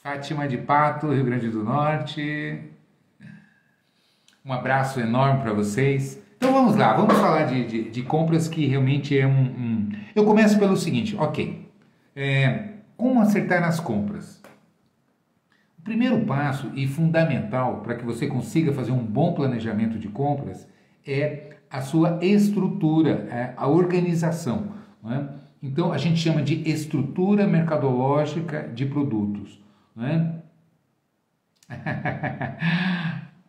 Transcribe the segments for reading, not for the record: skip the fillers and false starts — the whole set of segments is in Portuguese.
Fátima de Pato, Rio Grande do Norte. Um abraço enorme para vocês. Então vamos lá, vamos falar de compras que realmente é Eu começo pelo seguinte, ok. Como acertar nas compras? O primeiro passo e fundamental para que você consiga fazer um bom planejamento de compras é a sua estrutura, a organização, né? Então a gente chama de estrutura mercadológica de produtos, né?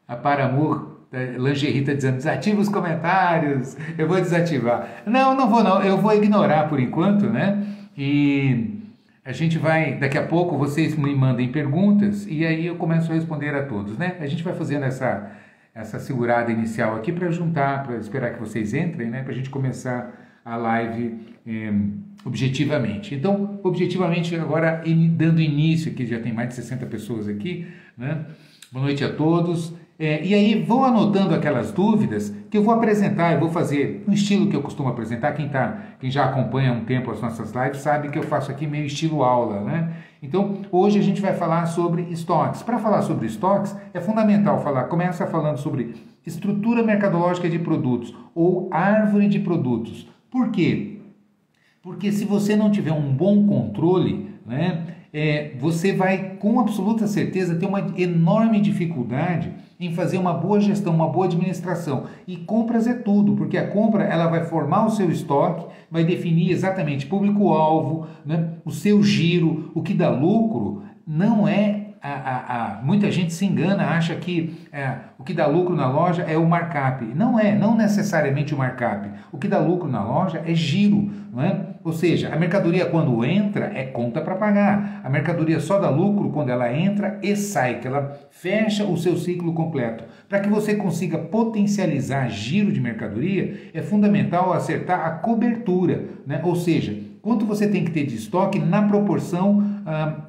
A Paramur Lingerie está dizendo, desativa os comentários, eu vou desativar. Não vou não, eu vou ignorar por enquanto, né? E a gente vai, daqui a pouco vocês me mandem perguntas e aí eu começo a responder a todos, né? A gente vai fazendo essa segurada inicial aqui para juntar, para esperar que vocês entrem, né? Para a gente começar a live objetivamente. Então, objetivamente, agora dando início, aqui já tem mais de 60 pessoas aqui, né? Boa noite a todos. E aí vão anotando aquelas dúvidas que eu vou apresentar, eu vou fazer no estilo que eu costumo apresentar. Quem já acompanha há um tempo as nossas lives sabe que eu faço aqui meio estilo aula, né? Então, hoje a gente vai falar sobre estoques. Para falar sobre estoques, é fundamental começa falando sobre estrutura mercadológica de produtos ou árvore de produtos. Por quê? Porque se você não tiver um bom controle, né, você vai com absoluta certeza ter uma enorme dificuldade em fazer uma boa gestão, uma boa administração. E compras é tudo, porque a compra ela vai formar o seu estoque, vai definir exatamente público-alvo, né, o seu giro, o que dá lucro. Não é muita gente se engana, acha que o que dá lucro na loja é o markup. Não necessariamente o markup. O que dá lucro na loja é giro, não é? Ou seja, a mercadoria quando entra é conta para pagar. A mercadoria só dá lucro quando ela entra e sai, que ela fecha o seu ciclo completo. Para que você consiga potencializar giro de mercadoria, é fundamental acertar a cobertura, né? Ou seja, quanto você tem que ter de estoque na proporção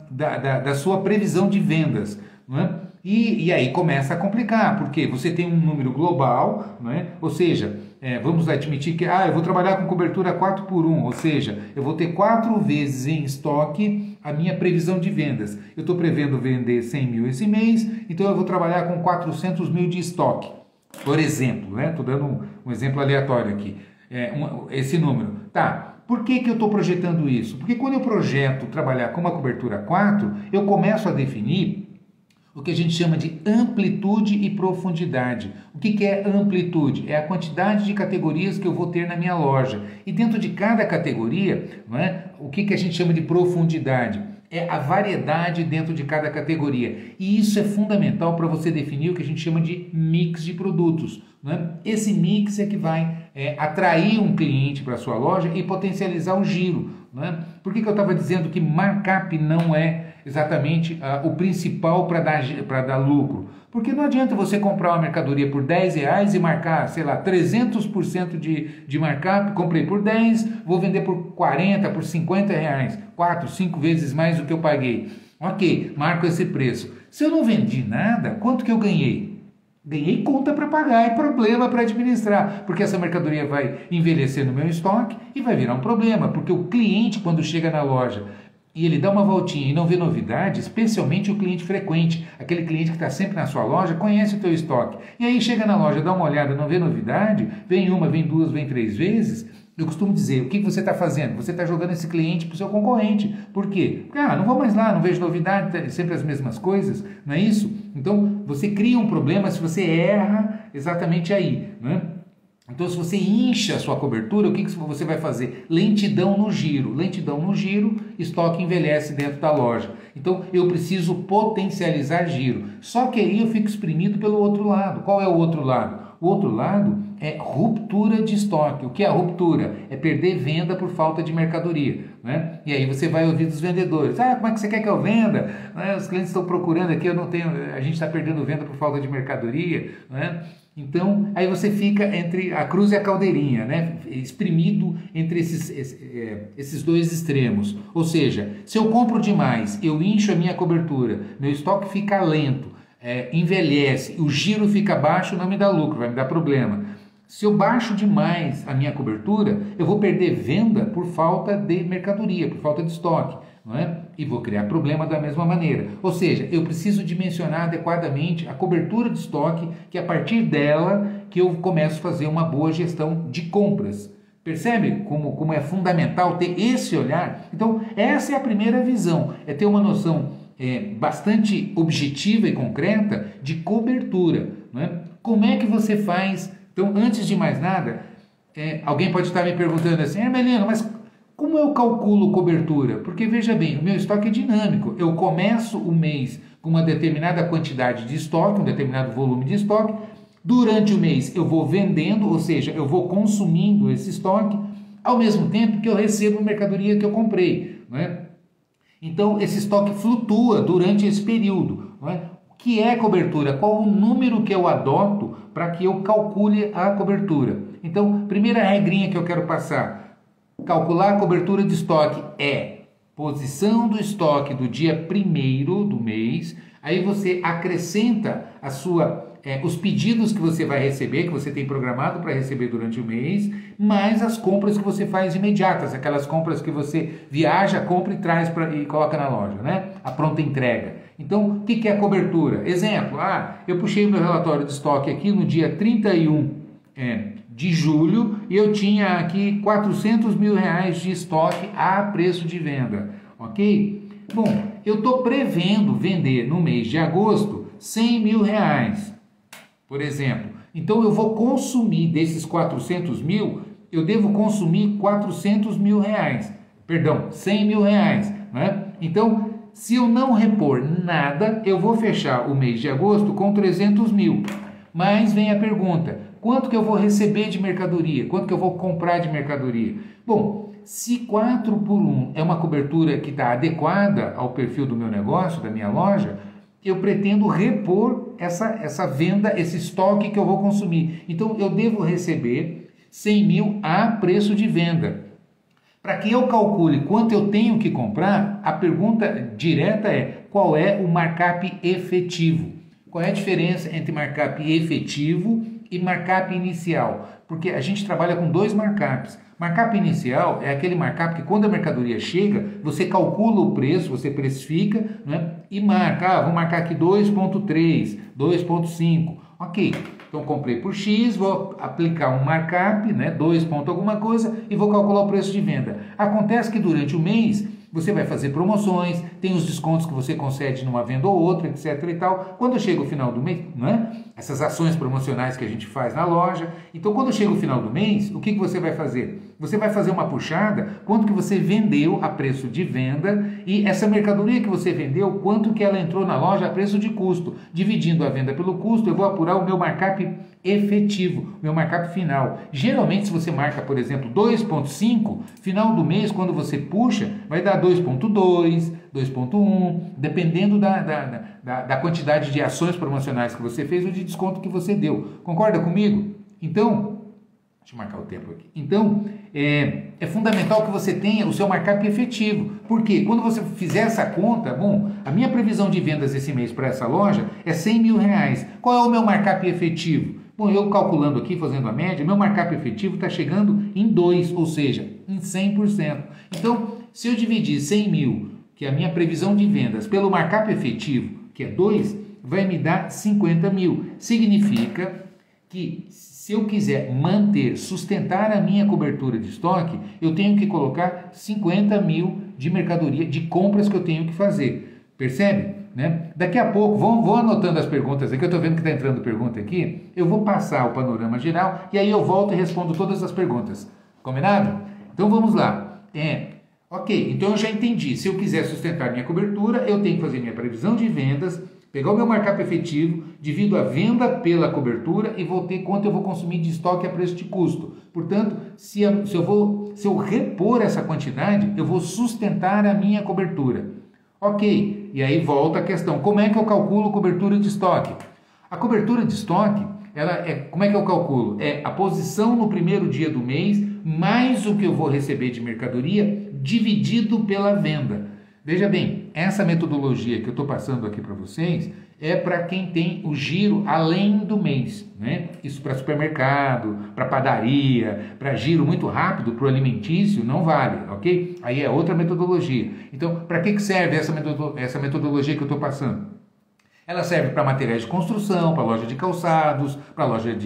da sua previsão de vendas, não é? E aí começa a complicar, porque você tem um número global, não é? Ou seja, vamos admitir que eu vou trabalhar com cobertura 4x1, ou seja, eu vou ter 4 vezes em estoque a minha previsão de vendas. Eu estou prevendo vender 100 mil esse mês, então eu vou trabalhar com 400 mil de estoque, por exemplo, né? Estou dando um exemplo aleatório aqui, esse número. Tá. Por que eu estou projetando isso? Porque quando eu projeto trabalhar com uma cobertura 4, eu começo a definir o que a gente chama de amplitude e profundidade. O que é amplitude? É a quantidade de categorias que eu vou ter na minha loja. E dentro de cada categoria, não é? O que a gente chama de profundidade? É a variedade dentro de cada categoria. E isso é fundamental para você definir o que a gente chama de mix de produtos, né? Esse mix é que vai atrair um cliente para a sua loja e potencializar o giro, né? Por que eu estava dizendo que markup não é exatamente o principal para dar lucro? Porque não adianta você comprar uma mercadoria por R$10 e marcar, sei lá, 300% de markup, comprei por 10, vou vender por 40, por R$50, 4, 5 vezes mais do que eu paguei. Ok, marco esse preço. Se eu não vendi nada, quanto que eu ganhei? Ganhei conta para pagar e problema para administrar, porque essa mercadoria vai envelhecer no meu estoque e vai virar um problema, porque o cliente quando chega na loja e ele dá uma voltinha e não vê novidade, especialmente o cliente frequente, aquele cliente que está sempre na sua loja, conhece o teu estoque. E aí chega na loja, dá uma olhada, não vê novidade, vem uma, vem duas, vem 3 vezes. Eu costumo dizer, o que você está fazendo? Você está jogando esse cliente para o seu concorrente. Por quê? Porque, não vou mais lá, não vejo novidade, sempre as mesmas coisas, não é isso? Então, você cria um problema se você erra exatamente aí, né? Então, se você incha a sua cobertura, o que você vai fazer? Lentidão no giro. Lentidão no giro, estoque envelhece dentro da loja. Então, eu preciso potencializar giro. Só que aí eu fico exprimido pelo outro lado. Qual é o outro lado? O outro lado é ruptura de estoque. O que é a ruptura? É perder venda por falta de mercadoria, né? E aí você vai ouvir dos vendedores. Como é que você quer que eu venda? Os clientes estão procurando aqui, a gente está perdendo venda por falta de mercadoria, né? Então, aí você fica entre a cruz e a caldeirinha, né? Exprimido entre esses dois extremos. Ou seja, se eu compro demais, eu incho a minha cobertura, meu estoque fica lento, envelhece, o giro fica baixo, não me dá lucro, vai me dar problema. Se eu baixo demais a minha cobertura, eu vou perder venda por falta de mercadoria, por falta de estoque, não é? E vou criar problema da mesma maneira. Ou seja, eu preciso dimensionar adequadamente a cobertura de estoque, que é a partir dela que eu começo a fazer uma boa gestão de compras. Percebe como é fundamental ter esse olhar? Então, essa é a primeira visão, é ter uma noção bastante objetiva e concreta de cobertura. Não é? Como é que você faz? Então, antes de mais nada, alguém pode estar me perguntando assim, Hermelino, mas como eu calculo cobertura? Porque, veja bem, o meu estoque é dinâmico. Eu começo o mês com uma determinada quantidade de estoque, um determinado volume de estoque. Durante o mês eu vou vendendo, ou seja, eu vou consumindo esse estoque, ao mesmo tempo que eu recebo a mercadoria que eu comprei. Não é? Então, esse estoque flutua durante esse período. Não é? O que é cobertura? Qual o número que eu adoto para que eu calcule a cobertura? Então, primeira regrinha que eu quero passar. Calcular a cobertura de estoque é posição do estoque do dia 1º do mês, aí você acrescenta os pedidos que você vai receber, que você tem programado para receber durante o mês, mais as compras que você faz imediatas, aquelas compras que você viaja, compra e traz e coloca na loja, né? A pronta entrega. Então, o que é a cobertura? Exemplo, eu puxei o meu relatório de estoque aqui no dia 31 de julho e eu tinha aqui 400 mil reais de estoque a preço de venda, ok? Bom, eu estou prevendo vender no mês de agosto 100 mil reais, por exemplo. Então eu vou consumir desses 400 mil, eu devo consumir 400 mil reais, perdão, 100 mil reais, né? Então, se eu não repor nada, eu vou fechar o mês de agosto com 300 mil. Mas vem a pergunta, quanto que eu vou receber de mercadoria? Quanto que eu vou comprar de mercadoria? Bom, se 4 por 1 é uma cobertura que está adequada ao perfil do meu negócio, da minha loja, eu pretendo repor essa venda, esse estoque que eu vou consumir. Então, eu devo receber 100 mil a preço de venda. Para que eu calcule quanto eu tenho que comprar, a pergunta direta é, qual é o markup efetivo? Qual é a diferença entre markup efetivo e markup inicial? Porque a gente trabalha com dois markups. Markup inicial é aquele markup que quando a mercadoria chega, você calcula o preço, você precifica, né, e marca, vou marcar aqui 2.3, 2.5, ok. Então comprei por X, vou aplicar um markup, né, 2 ponto alguma coisa, e vou calcular o preço de venda. Acontece que durante o mês você vai fazer promoções, tem os descontos que você concede numa venda ou outra, etc e tal. Quando chega o final do mês, né? Essas ações promocionais que a gente faz na loja. Então, quando chega o final do mês, o que você vai fazer? Você vai fazer uma puxada, quanto que você vendeu a preço de venda e essa mercadoria que você vendeu, quanto que ela entrou na loja a preço de custo. Dividindo a venda pelo custo, eu vou apurar o meu markup efetivo, meu markup final. Geralmente, se você marca, por exemplo, 2.5, final do mês, quando você puxa, vai dar 2.2, 2.1, dependendo da quantidade de ações promocionais que você fez ou de desconto que você deu. Concorda comigo? Então, deixa eu marcar o tempo aqui. Então, é fundamental que você tenha o seu markup efetivo. Porque quando você fizer essa conta, bom, a minha previsão de vendas esse mês para essa loja é 100 mil reais. Qual é o meu markup efetivo? Bom, eu calculando aqui, fazendo a média, meu markup efetivo está chegando em 2, ou seja, em 100%. Então, se eu dividir 100 mil, que é a minha previsão de vendas, pelo markup efetivo, que é 2, vai me dar 50 mil. Significa que se eu quiser manter, sustentar a minha cobertura de estoque, eu tenho que colocar 50 mil de mercadoria, de compras que eu tenho que fazer. Percebe? Né? Daqui a pouco, vão anotando as perguntas aqui, eu estou vendo que está entrando pergunta aqui, eu vou passar o panorama geral e aí eu volto e respondo todas as perguntas. Combinado? Então vamos lá. Ok, então eu já entendi. Se eu quiser sustentar minha cobertura, eu tenho que fazer minha previsão de vendas, pegar o meu markup efetivo, divido a venda pela cobertura e vou ter quanto eu vou consumir de estoque a preço de custo. Portanto, se eu repor essa quantidade, eu vou sustentar a minha cobertura. Ok, e aí volta a questão, como é que eu calculo cobertura de estoque? A cobertura de estoque, como é que eu calculo? É a posição no primeiro dia do mês, mais o que eu vou receber de mercadoria, dividido pela venda. Veja bem, essa metodologia que eu estou passando aqui para vocês é para quem tem o giro além do mês, né? Isso para supermercado, para padaria, para giro muito rápido, para o alimentício, não vale, ok? Aí é outra metodologia. Então, para que serve essa metodologia que eu estou passando? Ela serve para materiais de construção, para loja de calçados, para loja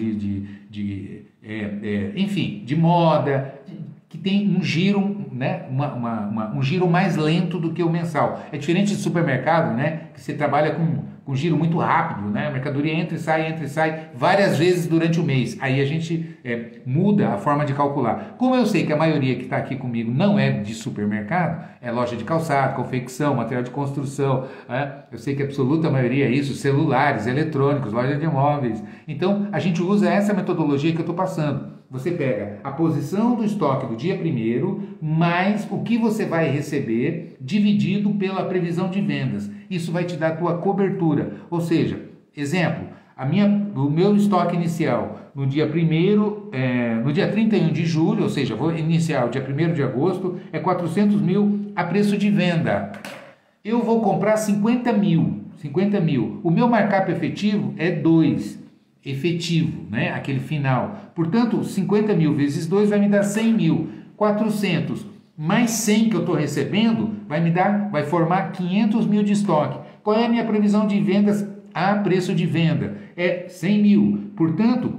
enfim, de moda, que tem um giro, né, um giro mais lento do que o mensal. É diferente de supermercado, né, que você trabalha com giro muito rápido, né, a mercadoria entra e sai várias vezes durante o mês. Aí a gente muda a forma de calcular. Como eu sei que a maioria que está aqui comigo não é de supermercado, é loja de calçado, confecção, material de construção, eu sei que a absoluta maioria é isso, celulares, eletrônicos, loja de imóveis. Então a gente usa essa metodologia que eu estou passando. Você pega a posição do estoque do dia 1º, mais o que você vai receber, dividido pela previsão de vendas. Isso vai te dar a tua cobertura. Ou seja, exemplo, o meu estoque inicial no dia 31 de julho, ou seja, vou iniciar o dia 1º de agosto, é 400 mil a preço de venda. Eu vou comprar 50 mil. O meu markup efetivo é 2. Efetivo, né? Aquele final. Portanto, 50 mil vezes 2 vai me dar 100 mil. 400 mais 100 que eu estou recebendo vai formar 500 mil de estoque. Qual é a minha previsão de vendas a preço de venda? É 100 mil. Portanto,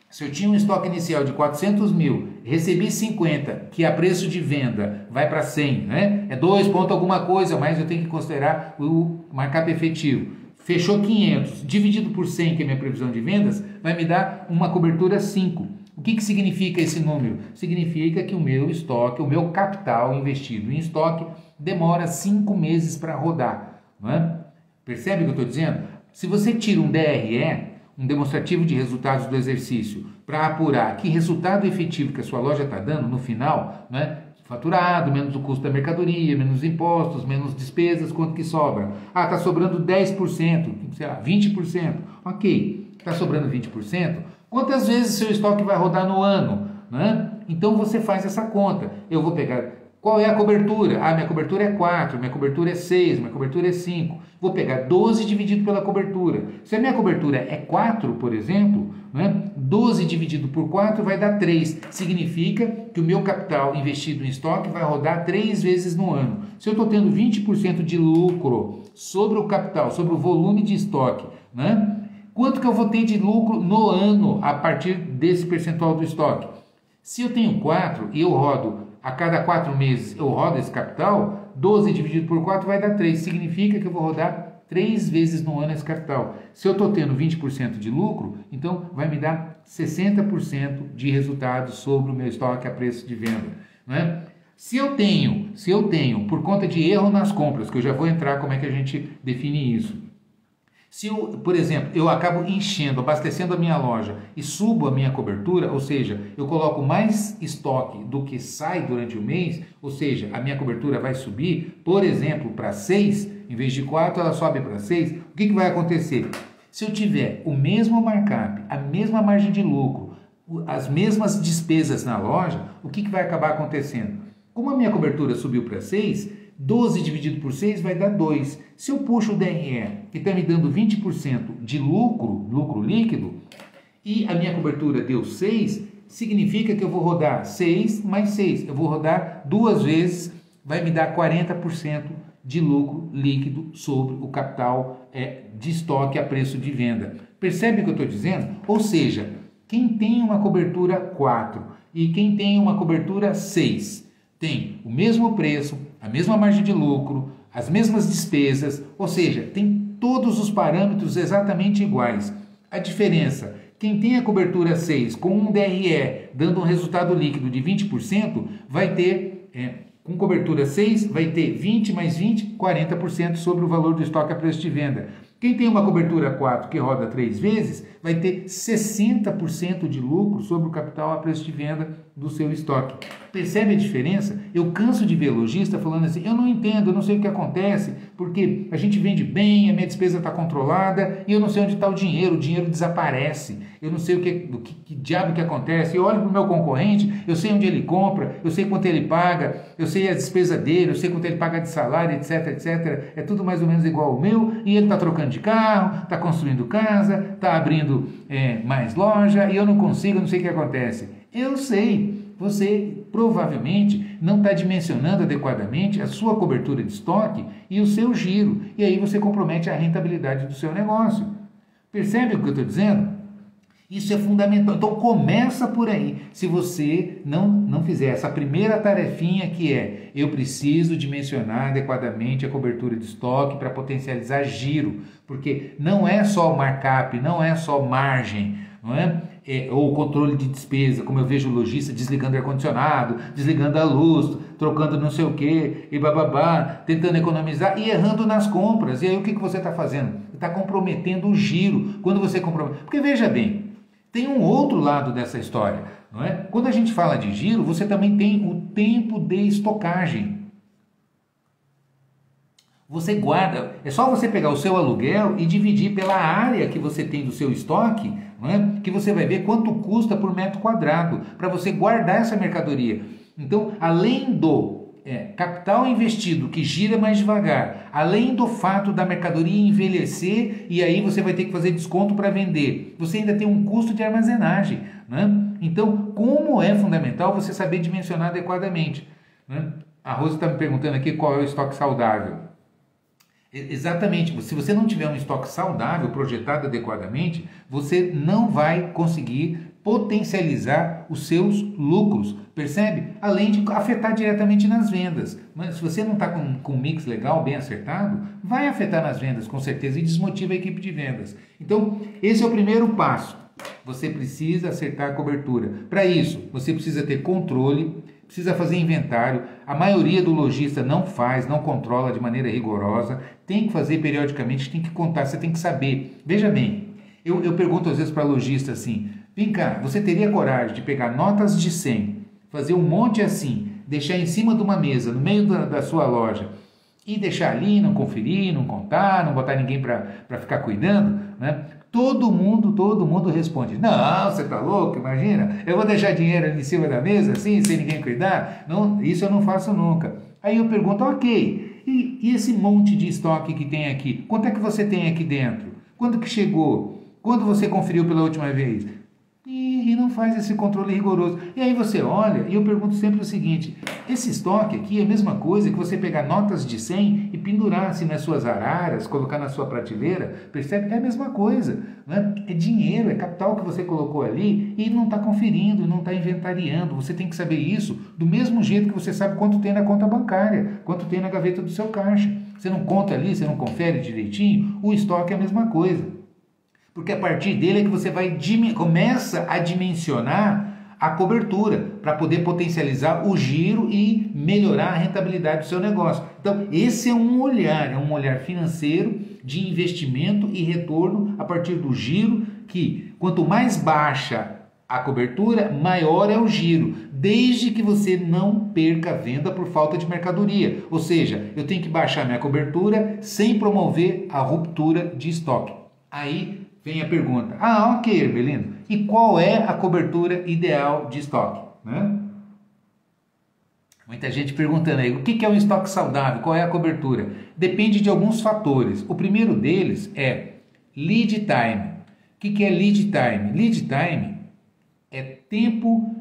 se eu tinha um estoque inicial de 400 mil, recebi 50, que a preço de venda vai para 100, né? É 2 ponto alguma coisa, mas eu tenho que considerar o markup efetivo. Fechou 500, dividido por 100, que é a minha previsão de vendas, vai me dar uma cobertura 5. O que significa esse número? Significa que o meu estoque, o meu capital investido em estoque, demora 5 meses para rodar. Não é? Percebe o que eu estou dizendo? Se você tira um DRE, um demonstrativo de resultados do exercício, para apurar que resultado efetivo que a sua loja está dando no final, né? Faturado, menos o custo da mercadoria, menos impostos, menos despesas, quanto que sobra? Ah, está sobrando 10%, sei lá, 20%. Ok, está sobrando 20%? Quantas vezes seu estoque vai rodar no ano? Né? Então você faz essa conta. Eu vou pegar... Qual é a cobertura? Ah, minha cobertura é 4, minha cobertura é 6, minha cobertura é 5. Vou pegar 12 dividido pela cobertura. Se a minha cobertura é 4, por exemplo, né, 12 dividido por 4 vai dar 3. Significa que o meu capital investido em estoque vai rodar 3 vezes no ano. Se eu estou tendo 20% de lucro sobre o capital, sobre o volume de estoque, né, quanto que eu vou ter de lucro no ano a partir desse percentual do estoque? Se eu tenho 4 e eu rodo a cada 4 meses, eu rodo esse capital, 12 dividido por 4 vai dar 3. Significa que eu vou rodar 3 vezes no ano esse capital. Se eu estou tendo 20% de lucro, então vai me dar 60% de resultado sobre o meu estoque a preço de venda. Não é? Se eu tenho, por conta de erro nas compras, que eu já vou entrar como é que a gente define isso. Se eu, por exemplo, eu acabo enchendo, abastecendo a minha loja e subo a minha cobertura, ou seja, eu coloco mais estoque do que sai durante o mês, ou seja, a minha cobertura vai subir, por exemplo, para 6, em vez de 4, ela sobe para 6, o que vai acontecer? Se eu tiver o mesmo markup, a mesma margem de lucro, as mesmas despesas na loja, o que vai acabar acontecendo? Como a minha cobertura subiu para 6, 12 dividido por 6 vai dar 2. Se eu puxo o DRE, que está me dando 20% de lucro líquido, e a minha cobertura deu 6, significa que eu vou rodar 6 mais 6. Eu vou rodar 2 vezes, vai me dar 40% de lucro líquido sobre o capital de estoque a preço de venda. Percebe o que eu estou dizendo? Ou seja, quem tem uma cobertura 4 e quem tem uma cobertura 6, tem o mesmo preço, a mesma margem de lucro, as mesmas despesas, ou seja, tem todos os parâmetros exatamente iguais. A diferença, quem tem a cobertura 6 com um DRE dando um resultado líquido de 20%, vai ter, com cobertura 6, vai ter 20 mais 20, 40% sobre o valor do estoque a preço de venda. Quem tem uma cobertura 4 que roda 3 vezes, vai ter 60% de lucro sobre o capital a preço de venda do seu estoque. Percebe a diferença? Eu canso de ver lojista falando assim, eu não entendo, eu não sei o que acontece, porque a gente vende bem, a minha despesa está controlada e eu não sei onde está o dinheiro desaparece. Eu não sei que diabo que acontece. Eu olho para o meu concorrente, eu sei onde ele compra, eu sei quanto ele paga, eu sei a despesa dele, eu sei quanto ele paga de salário, etc, etc. É tudo mais ou menos igual ao meu e ele está trocando de carro, está construindo casa, está abrindo mais loja e eu não consigo, eu não sei o que acontece. Eu sei, você provavelmente não está dimensionando adequadamente a sua cobertura de estoque e o seu giro. E aí você compromete a rentabilidade do seu negócio. Percebe o que eu estou dizendo? Isso é fundamental. Então começa por aí. Se você não fizer essa primeira tarefinha que é eu preciso dimensionar adequadamente a cobertura de estoque para potencializar giro. Porque não é só markup, não é só margem, não é? Ou controle de despesa, como eu vejo o lojista desligando o ar-condicionado, desligando a luz, trocando não sei o que, e bababá, tentando economizar e errando nas compras. E aí o que você está fazendo? Está comprometendo o giro. Quando você compromete... Porque veja bem, tem um outro lado dessa história, não é? Quando a gente fala de giro, você também tem o tempo de estocagem. Você guarda, é só você pegar o seu aluguel e dividir pela área que você tem do seu estoque, não é? Que você vai ver quanto custa por metro quadrado para você guardar essa mercadoria. Então, além do capital investido que gira mais devagar, além do fato da mercadoria envelhecer e aí você vai ter que fazer desconto para vender, você ainda tem um custo de armazenagem, né? Então, como é fundamental você saber dimensionar adequadamente, né? A Rose está me perguntando aqui qual é o estoque saudável. Exatamente, se você não tiver um estoque saudável, projetado adequadamente, você não vai conseguir potencializar os seus lucros, percebe? Além de afetar diretamente nas vendas. Mas se você não está com um mix legal, bem acertado, vai afetar nas vendas, com certeza, e desmotiva a equipe de vendas. Então, esse é o primeiro passo. Você precisa acertar a cobertura. Para isso, você precisa ter controle, precisa fazer inventário. A maioria do lojista não faz, não controla de maneira rigorosa. Tem que fazer periodicamente, tem que contar, você tem que saber. Veja bem, eu pergunto às vezes para lojista assim, vem cá, você teria coragem de pegar notas de 100, fazer um monte assim, deixar em cima de uma mesa, no meio da sua loja, e deixar ali, não conferir, não contar, não botar ninguém para ficar cuidando, né? Todo mundo responde, não, você tá louco, imagina, eu vou deixar dinheiro ali em cima da mesa assim, sem ninguém cuidar? Não, isso eu não faço nunca. Aí eu pergunto, ok, e esse monte de estoque que tem aqui, quanto é que você tem aqui dentro? Quando que chegou? Quando você conferiu pela última vez? E não faz esse controle rigoroso. E aí você olha, e eu pergunto sempre o seguinte, esse estoque aqui é a mesma coisa que você pegar notas de 100 e pendurar assim nas suas araras, colocar na sua prateleira, percebe? É a mesma coisa, né? É dinheiro, é capital que você colocou ali e não está conferindo, não está inventariando. Você tem que saber isso do mesmo jeito que você sabe quanto tem na conta bancária, quanto tem na gaveta do seu caixa. Você não conta ali, você não confere direitinho, o estoque é a mesma coisa. Porque a partir dele é que você começa a dimensionar a cobertura para poder potencializar o giro e melhorar a rentabilidade do seu negócio. Então, esse é um olhar financeiro de investimento e retorno a partir do giro, que quanto mais baixa a cobertura, maior é o giro, desde que você não perca a venda por falta de mercadoria. Ou seja, eu tenho que baixar minha cobertura sem promover a ruptura de estoque. Aí vem a pergunta, ok, Herbelino, e qual é a cobertura ideal de estoque? Né? Muita gente perguntando aí, o que é um estoque saudável, qual é a cobertura? Depende de alguns fatores. O primeiro deles é lead time. O que é lead time? Lead time é tempo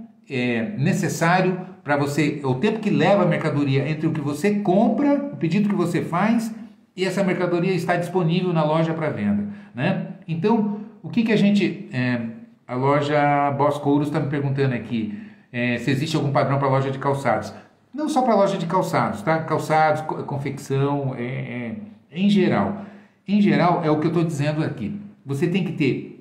necessário para você, o tempo que leva a mercadoria entre o que você compra, o pedido que você faz, e essa mercadoria está disponível na loja para venda, né? Então, o que a gente... a loja Boss Couros está me perguntando aqui se existe algum padrão para a loja de calçados. Não só para a loja de calçados, tá? Calçados, confecção, em geral. Em geral, é o que eu estou dizendo aqui. Você tem que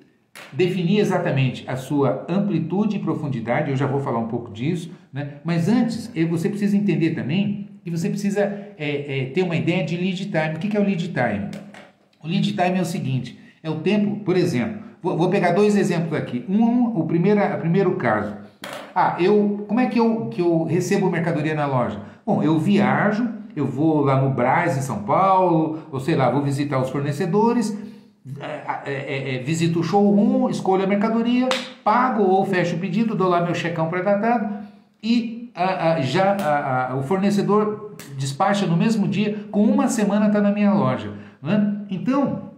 definir exatamente a sua amplitude e profundidade, eu já vou falar um pouco disso, né? Mas antes, você precisa entender também que você precisa ter uma ideia de lead time. O que é o lead time? O lead time é o seguinte, é o tempo, por exemplo, vou pegar dois exemplos aqui. O primeiro caso. Como é que eu recebo mercadoria na loja? Bom, eu viajo, eu vou lá no Brás, em São Paulo, ou sei lá, vou visitar os fornecedores, visito o showroom, escolho a mercadoria, pago ou fecho o pedido, dou lá meu checão pré-datado e o fornecedor despacha no mesmo dia, com uma semana está na minha loja. Né? Então,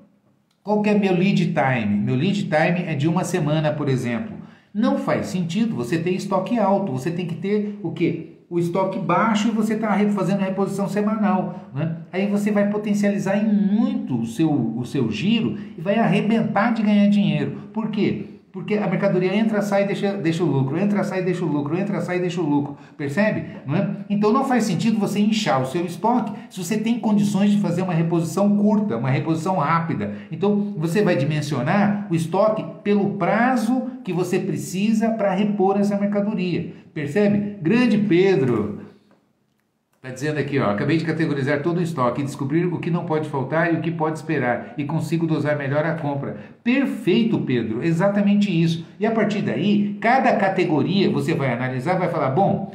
qual que é meu lead time? Meu lead time é de uma semana, por exemplo. Não faz sentido você ter estoque alto, você tem que ter o quê? O estoque baixo e você está fazendo a reposição semanal. Né? Aí você vai potencializar em muito o seu giro e vai arrebentar de ganhar dinheiro. Por quê? Porque a mercadoria entra, sai, deixa o lucro, entra, sai, deixa o lucro, entra, sai, deixa o lucro, percebe? Não é? Então não faz sentido você inchar o seu estoque se você tem condições de fazer uma reposição curta, uma reposição rápida. Então você vai dimensionar o estoque pelo prazo que você precisa para repor essa mercadoria, percebe? Grande Pedro! Está dizendo aqui, acabei de categorizar todo o estoque, descobrir o que não pode faltar e o que pode esperar e consigo dosar melhor a compra. Perfeito, Pedro, exatamente isso. E a partir daí, cada categoria você vai analisar, vai falar, bom,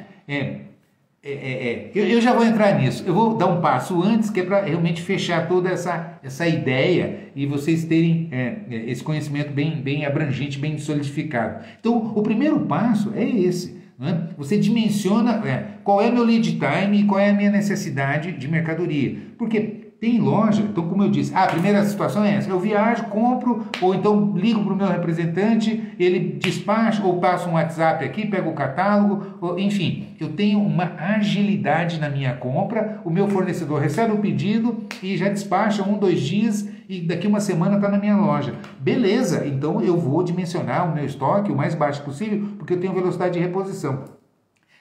eu já vou entrar nisso. Eu vou dar um passo antes, que é para realmente fechar toda essa ideia e vocês terem esse conhecimento bem abrangente, bem solidificado. Então, o primeiro passo é esse. Né? Você dimensiona qual é meu lead time e qual é a minha necessidade de mercadoria. Porque tem loja, então como eu disse, a primeira situação é essa, eu viajo, compro, ou então ligo para o meu representante, ele despacha, ou passa um WhatsApp aqui, pega o catálogo, enfim, eu tenho uma agilidade na minha compra, o meu fornecedor recebe o pedido e já despacha 2 dias e daqui uma semana está na minha loja. Beleza, então eu vou dimensionar o meu estoque o mais baixo possível, porque eu tenho velocidade de reposição.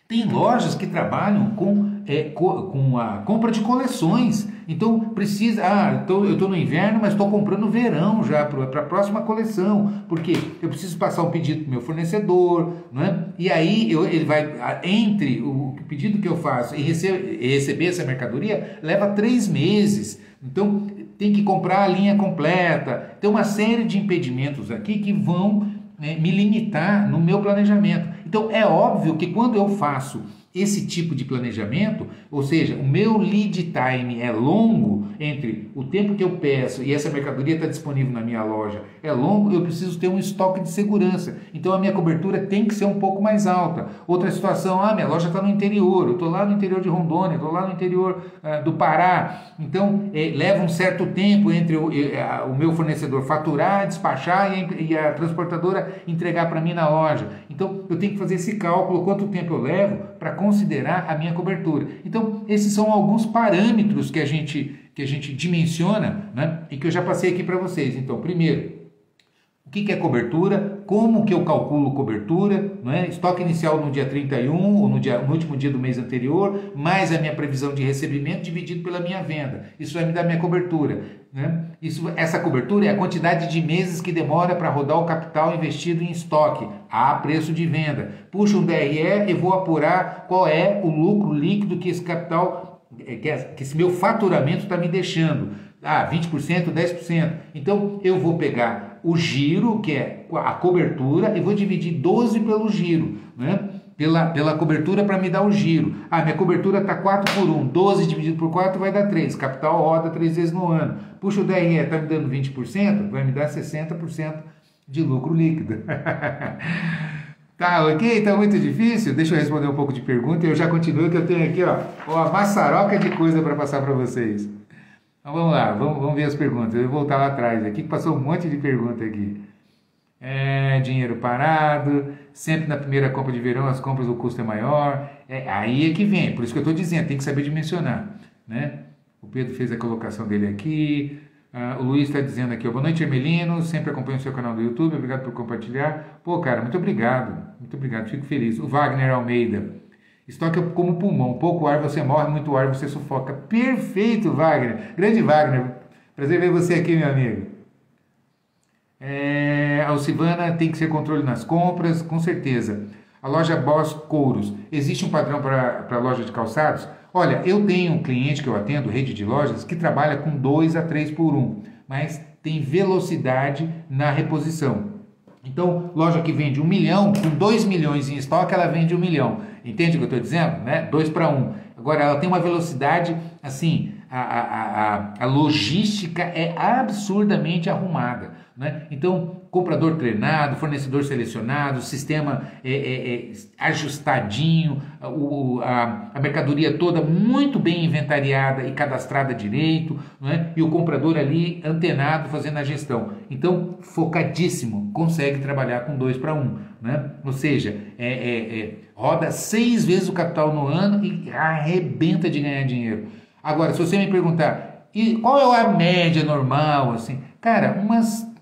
Tem lojas que trabalham com a compra de coleções. Então precisa, eu estou no inverno, mas estou comprando verão já para a próxima coleção, porque eu preciso passar um pedido para o meu fornecedor, né? E aí ele vai, entre o pedido que eu faço e receber essa mercadoria, leva 3 meses. Então tem que comprar a linha completa. Tem uma série de impedimentos aqui que vão me limitar no meu planejamento. Então é óbvio que quando eu faço esse tipo de planejamento, ou seja, o meu lead time é longo, entre o tempo que eu peço e essa mercadoria está disponível na minha loja é longo, eu preciso ter um estoque de segurança. Então a minha cobertura tem que ser um pouco mais alta. Outra situação, minha loja está no interior, eu estou lá no interior de Rondônia, estou lá no interior do Pará, então leva um certo tempo entre o meu fornecedor faturar, despachar e a transportadora entregar para mim na loja. Então eu tenho que fazer esse cálculo, quanto tempo eu levo para considerar a minha cobertura. Então esses são alguns parâmetros que a gente dimensiona, né? E que eu já passei aqui para vocês. Então, primeiro, o que é cobertura? Como que eu calculo cobertura? Não é? Estoque inicial no dia 31 ou no último dia do mês anterior, mais a minha previsão de recebimento dividido pela minha venda. Isso vai me dar minha cobertura. Né? Essa cobertura é a quantidade de meses que demora para rodar o capital investido em estoque a preço de venda. Puxo um DRE e vou apurar qual é o lucro líquido que esse capital, que esse meu faturamento está me deixando. 20%, 10%. Então eu vou pegar o giro, que é a cobertura, e vou dividir 12 pelo giro, né? Pela cobertura para me dar o giro. Minha cobertura está 4 por 1, 12 dividido por 4 vai dar 3. Capital roda 3 vezes no ano. Puxa o DRE, está me dando 20%, vai me dar 60% de lucro líquido. Tá ok? Tá muito difícil? Deixa eu responder um pouco de pergunta e eu já continuo, que eu tenho aqui uma maçaroca de coisa para passar para vocês. Então vamos lá, vamos ver as perguntas. Eu vou voltar lá atrás aqui, que passou um monte de pergunta aqui. Dinheiro parado, sempre na primeira compra de verão as compras o custo é maior. Aí é que vem, por isso que eu estou dizendo, tem que saber dimensionar. Né? O Pedro fez a colocação dele aqui. O Luiz está dizendo aqui, boa noite, Hermelino, sempre acompanho o seu canal do YouTube, obrigado por compartilhar. Pô, cara, muito obrigado, fico feliz. O Wagner Almeida, estoque como pulmão, pouco ar você morre, muito ar você sufoca. Perfeito, Wagner, grande Wagner, prazer ver você aqui, meu amigo. A Alcivana, tem que ser controle nas compras, com certeza. A loja Boss Couros, existe um padrão para a loja de calçados? Olha, eu tenho um cliente que eu atendo, rede de lojas, que trabalha com 2 a 3 por 1. mas tem velocidade na reposição. Então, loja que vende 1 milhão, com 2 milhões em estoque, ela vende 1 milhão. Entende o que eu estou dizendo? Né? 2 para 1. Agora, ela tem uma velocidade, assim, a logística é absurdamente arrumada. Né? Então, comprador treinado, fornecedor selecionado, sistema ajustadinho, a mercadoria toda muito bem inventariada e cadastrada direito, né? E o comprador ali antenado fazendo a gestão. Então, focadíssimo, consegue trabalhar com 2 para 1. Né? Ou seja, roda 6 vezes o capital no ano e arrebenta de ganhar dinheiro. Agora, se você me perguntar, e qual é a média normal, assim? Cara, umas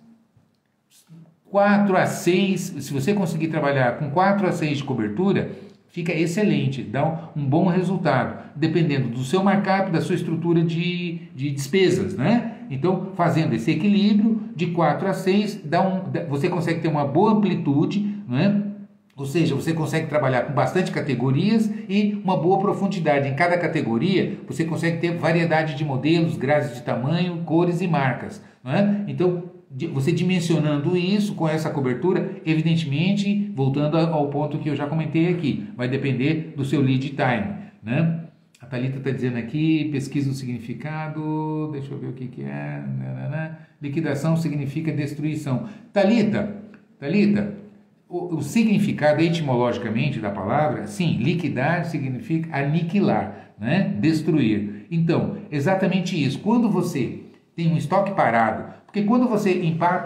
4 a 6, se você conseguir trabalhar com 4 a 6 de cobertura, fica excelente, dá um bom resultado, dependendo do seu markup, da sua estrutura de despesas, né? Então, fazendo esse equilíbrio de 4 a 6, você consegue ter uma boa amplitude, né? Ou seja, você consegue trabalhar com bastante categorias e uma boa profundidade. Em cada categoria, você consegue ter variedade de modelos, grades de tamanho, cores e marcas, né? Então, você dimensionando isso com essa cobertura, evidentemente, voltando ao ponto que eu já comentei aqui, vai depender do seu lead time, né? A Thalita está dizendo aqui, pesquisa o significado, deixa eu ver o que é, liquidação significa destruição. Thalita, o significado etimologicamente da palavra, sim, liquidar significa aniquilar, né? Destruir. Então, exatamente isso, quando você tem um estoque parado, porque quando você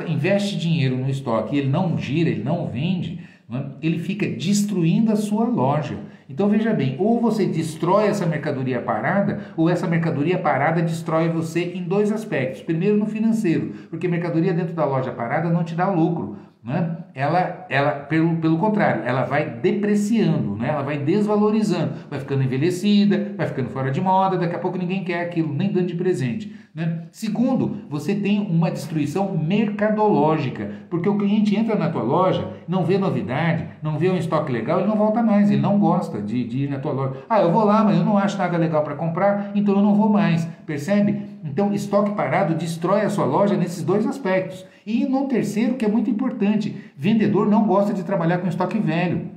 investe dinheiro no estoque e ele não gira, ele não vende, né, ele fica destruindo a sua loja. Então veja bem, ou você destrói essa mercadoria parada, ou essa mercadoria parada destrói você em 2 aspectos. Primeiro no financeiro, porque mercadoria dentro da loja parada não te dá lucro. Né? Ela pelo contrário, ela vai depreciando, né? Ela vai desvalorizando, vai ficando envelhecida, vai ficando fora de moda, daqui a pouco ninguém quer aquilo, nem dando de presente. Né? Segundo, você tem uma destruição mercadológica, porque o cliente entra na tua loja, não vê novidade, não vê um estoque legal, ele não volta mais, ele não gosta de ir na tua loja. Ah, eu vou lá, mas eu não acho nada legal para comprar, então eu não vou mais, percebe? Então, estoque parado destrói a sua loja nesses 2 aspectos. E no terceiro, que é muito importante, vendedor não gosta de trabalhar com estoque velho.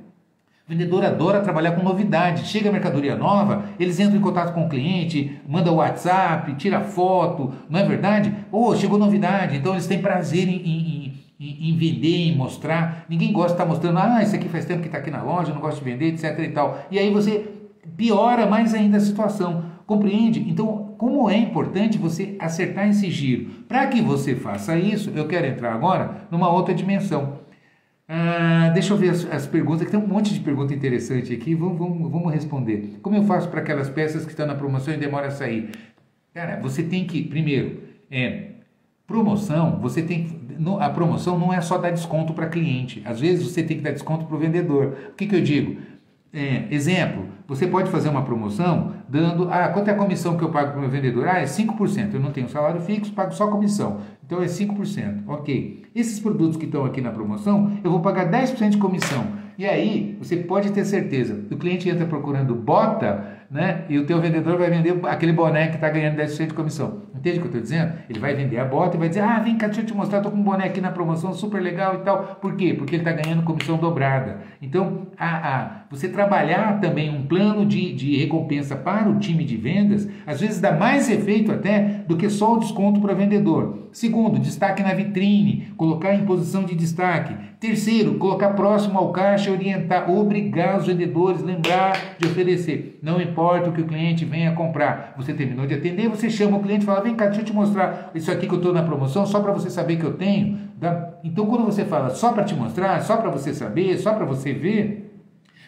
Vendedor adora trabalhar com novidade. Chega a mercadoria nova, eles entram em contato com o cliente, manda o WhatsApp, tira foto, não é verdade? Chegou novidade, então eles têm prazer em vender, em mostrar. Ninguém gosta de estar mostrando, isso aqui faz tempo que está aqui na loja, não gosto de vender, etc e tal. E aí você piora mais ainda a situação, compreende? Então, como é importante você acertar esse giro. Para que você faça isso, eu quero entrar agora numa outra dimensão. Deixa eu ver as perguntas, que tem um monte de pergunta interessante aqui, vamos responder. Como eu faço para aquelas peças que estão na promoção e demora a sair? Cara, você tem que, primeiro, promoção, a promoção não é só dar desconto para cliente, às vezes você tem que dar desconto para o vendedor. O que eu digo? Exemplo, você pode fazer uma promoção dando, quanto é a comissão que eu pago para o meu vendedor? É 5%, eu não tenho salário fixo, pago só comissão, então é 5%, ok. Esses produtos que estão aqui na promoção, eu vou pagar 10% de comissão, e aí você pode ter certeza, o cliente entra procurando bota, né, e o teu vendedor vai vender aquele boné que está ganhando 10% de comissão. Entende o que eu estou dizendo? Ele vai vender a bota e vai dizer, vem cá, deixa eu te mostrar, estou com um boné aqui na promoção, super legal e tal. Por quê? Porque ele está ganhando comissão dobrada. Então, você trabalhar também um plano de recompensa para o time de vendas, às vezes dá mais efeito até do que só o desconto para vendedor. Segundo, destaque na vitrine, colocar em posição de destaque. Terceiro, colocar próximo ao caixa e orientar, obrigar os vendedores, lembrar de oferecer. Não importa o que o cliente venha comprar. Você terminou de atender, você chama o cliente e fala, vem cá, deixa eu te mostrar isso aqui que eu estou na promoção, só para você saber que eu tenho. Então, quando você fala só para te mostrar, só para você saber, só para você ver,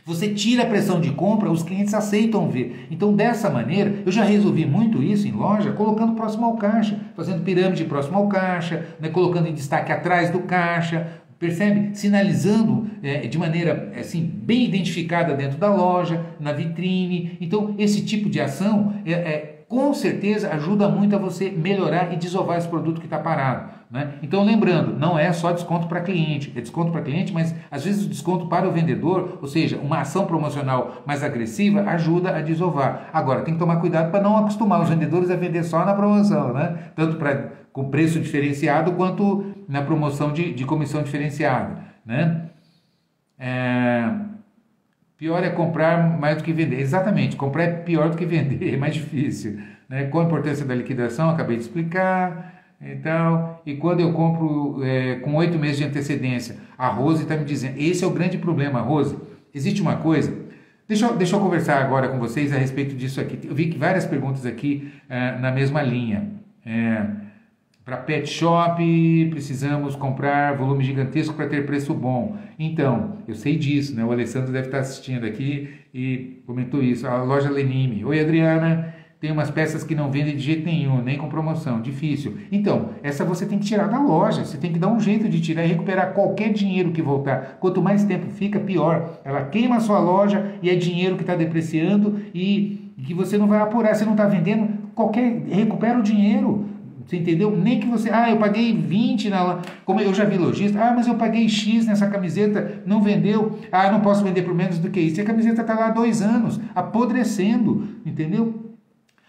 você tira a pressão de compra, os clientes aceitam ver. Então, dessa maneira, eu já resolvi muito isso em loja, colocando próximo ao caixa, fazendo pirâmide próximo ao caixa, né, colocando em destaque atrás do caixa, percebe? Sinalizando de maneira assim, bem identificada dentro da loja, na vitrine. Então, esse tipo de ação com certeza ajuda muito a você melhorar e desovar esse produto que está parado. Né? Então, lembrando, não é só desconto para cliente, é desconto para cliente, mas às vezes o desconto para o vendedor, ou seja, uma ação promocional mais agressiva, ajuda a desovar. Agora, tem que tomar cuidado para não acostumar os vendedores a vender só na promoção, né? Tanto para com preço diferenciado quanto na promoção de comissão diferenciada, né? Pior é comprar mais do que vender. Exatamente, comprar é pior do que vender, é mais difícil, né? Qual a importância da liquidação? Acabei de explicar. Então, e quando eu compro com 8 meses de antecedência, a Rose está me dizendo, esse é o grande problema, Rose. Existe uma coisa, deixa eu conversar agora com vocês a respeito disso aqui. Eu vi que várias perguntas aqui na mesma linha. Para pet shop, precisamos comprar volume gigantesco para ter preço bom. Então, eu sei disso, né? O Alessandro deve estar assistindo aqui e comentou isso. A loja Lenime. Oi, Adriana. Tem umas peças que não vendem de jeito nenhum, nem com promoção, difícil. Então, essa você tem que tirar da loja, você tem que dar um jeito de tirar e recuperar qualquer dinheiro que voltar. Quanto mais tempo fica, pior. Ela queima a sua loja e é dinheiro que está depreciando e que você não vai apurar. Você não está vendendo, recupera o dinheiro. Você entendeu? Nem que você... eu paguei 20 como eu já vi lojista. Mas eu paguei X nessa camiseta, não vendeu. Não posso vender por menos do que isso. E a camiseta está lá há 2 anos, apodrecendo, entendeu?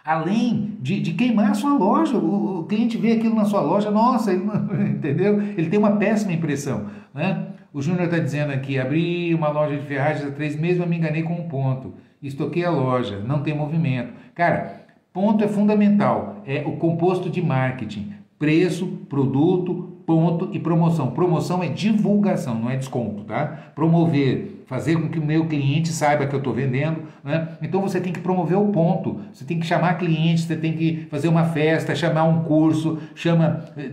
Além de queimar a sua loja, o cliente vê aquilo na sua loja, nossa, ele não, entendeu? Ele tem uma péssima impressão, né? O Júnior está dizendo aqui, abri uma loja de ferragens há 3 meses, mas me enganei com um ponto. Estoquei a loja, não tem movimento. Cara, ponto é fundamental, é o composto de marketing. Preço, produto, ponto e promoção. Promoção é divulgação, não é desconto, tá? Promover, fazer com que o meu cliente saiba que eu estou vendendo, né? Então você tem que promover o ponto, você tem que chamar clientes, você tem que fazer uma festa, chamar um curso,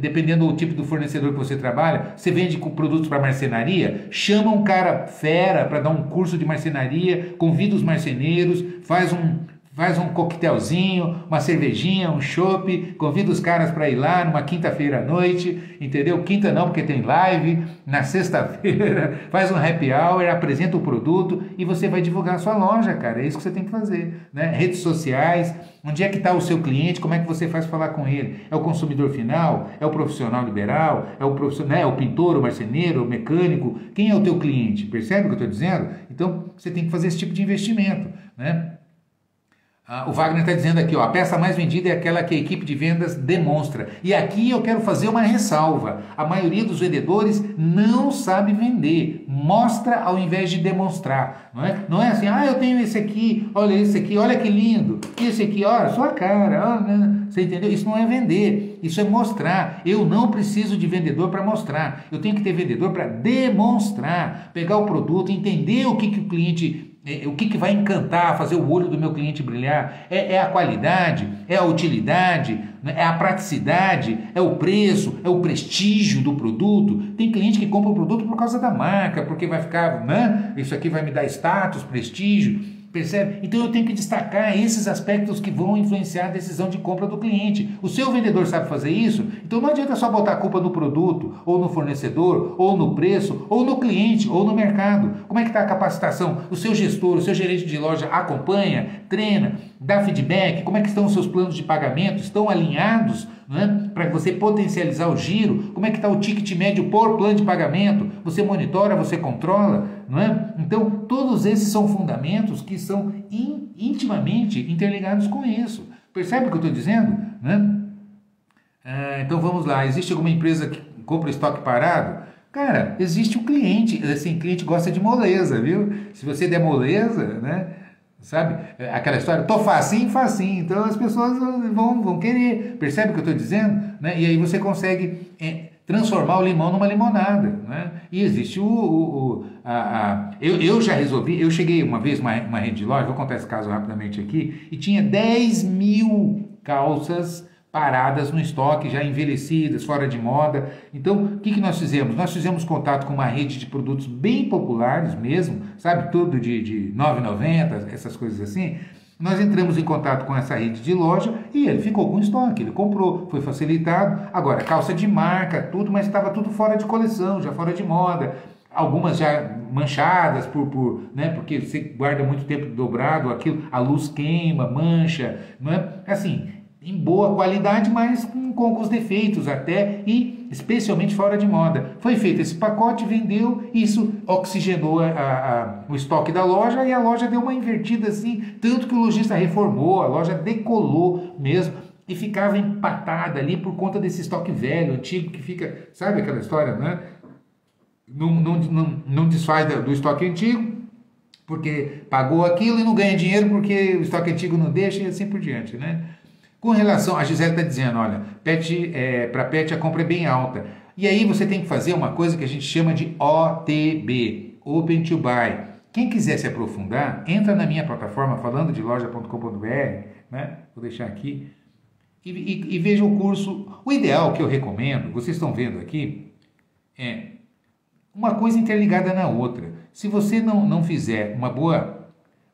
dependendo do tipo do fornecedor que você trabalha, você vende produtos para marcenaria, chama um cara fera para dar um curso de marcenaria, convida os marceneiros, faz um coquetelzinho, uma cervejinha, um chopp, convida os caras para ir lá numa quinta-feira à noite, entendeu? Quinta não, porque tem live, na sexta-feira, faz um happy hour, apresenta o produto e você vai divulgar a sua loja, cara, é isso que você tem que fazer, né? Redes sociais, onde é que está o seu cliente, como é que você faz falar com ele? É o consumidor final? É o profissional liberal? É o profissional, é o pintor, o marceneiro, o mecânico? Quem é o teu cliente? Percebe o que eu estou dizendo? Então, você tem que fazer esse tipo de investimento, né? O Wagner está dizendo aqui, a peça mais vendida é aquela que a equipe de vendas demonstra. E aqui eu quero fazer uma ressalva. A maioria dos vendedores não sabe vender. Mostra ao invés de demonstrar. Não é assim, eu tenho esse aqui, olha que lindo. E esse aqui, olha, sua cara. Você entendeu? Isso não é vender, isso é mostrar. Eu não preciso de vendedor para mostrar. Eu tenho que ter vendedor para demonstrar. Pegar o produto, entender o que o cliente... O que vai encantar, fazer o olho do meu cliente brilhar? É a qualidade, é a utilidade, é a praticidade, é o preço, é o prestígio do produto. Tem cliente que compra o produto por causa da marca, porque vai ficar, isso aqui vai me dar status, prestígio. Percebe? Então eu tenho que destacar esses aspectos que vão influenciar a decisão de compra do cliente. O seu vendedor sabe fazer isso? Então não adianta só botar a culpa no produto, ou no fornecedor, ou no preço, ou no cliente, ou no mercado. Como é que está a capacitação? O seu gestor, o seu gerente de loja acompanha, treina, dá feedback? Como é que estão os seus planos de pagamento? Estão alinhados? Para você potencializar o giro? Como é que está o ticket médio por plano de pagamento? Você monitora, você controla? Então, todos esses são fundamentos que são intimamente interligados com isso. Percebe o que eu estou dizendo? Então, vamos lá. Existe alguma empresa que compra estoque parado? Cara, existe o cliente. Assim, o cliente gosta de moleza, viu? Se você der moleza, sabe? Aquela história, tô facinho. Então as pessoas vão querer. Percebe o que eu estou dizendo? E aí você consegue transformar o limão numa limonada. E existe eu já resolvi, eu cheguei uma vez uma rede de loja, vou contar esse caso rapidamente aqui, e tinha 10 mil calças paradas no estoque, já envelhecidas, fora de moda. Então, o que nós fizemos? Nós fizemos contato com uma rede de produtos bem populares mesmo, sabe, tudo de R$ 9,90, essas coisas assim. Nós entramos em contato com essa rede de loja e ele ficou com estoque, ele comprou, foi facilitado. Agora, calça de marca, tudo, mas estava tudo fora de coleção, já fora de moda. Algumas já manchadas porque você guarda muito tempo dobrado, aquilo, a luz queima, mancha, assim, em boa qualidade, mas com os defeitos até, e especialmente fora de moda. Foi feito esse pacote, vendeu, isso oxigenou o estoque da loja e a loja deu uma invertida assim, tanto que o lojista reformou, a loja decolou mesmo. e ficava empatada ali por conta desse estoque velho, antigo, que fica, sabe aquela história, né? Não desfaz do estoque antigo, porque pagou aquilo e não ganha dinheiro porque o estoque antigo não deixa e assim por diante, né? Com relação, a Gisele está dizendo, olha, para pet a compra é bem alta. E aí você tem que fazer uma coisa que a gente chama de OTB, Open to Buy. Quem quiser se aprofundar, entra na minha plataforma falando de loja.com.br, né? Vou deixar aqui, e veja o curso. O ideal que eu recomendo, vocês estão vendo aqui, é uma coisa interligada na outra. Se você não fizer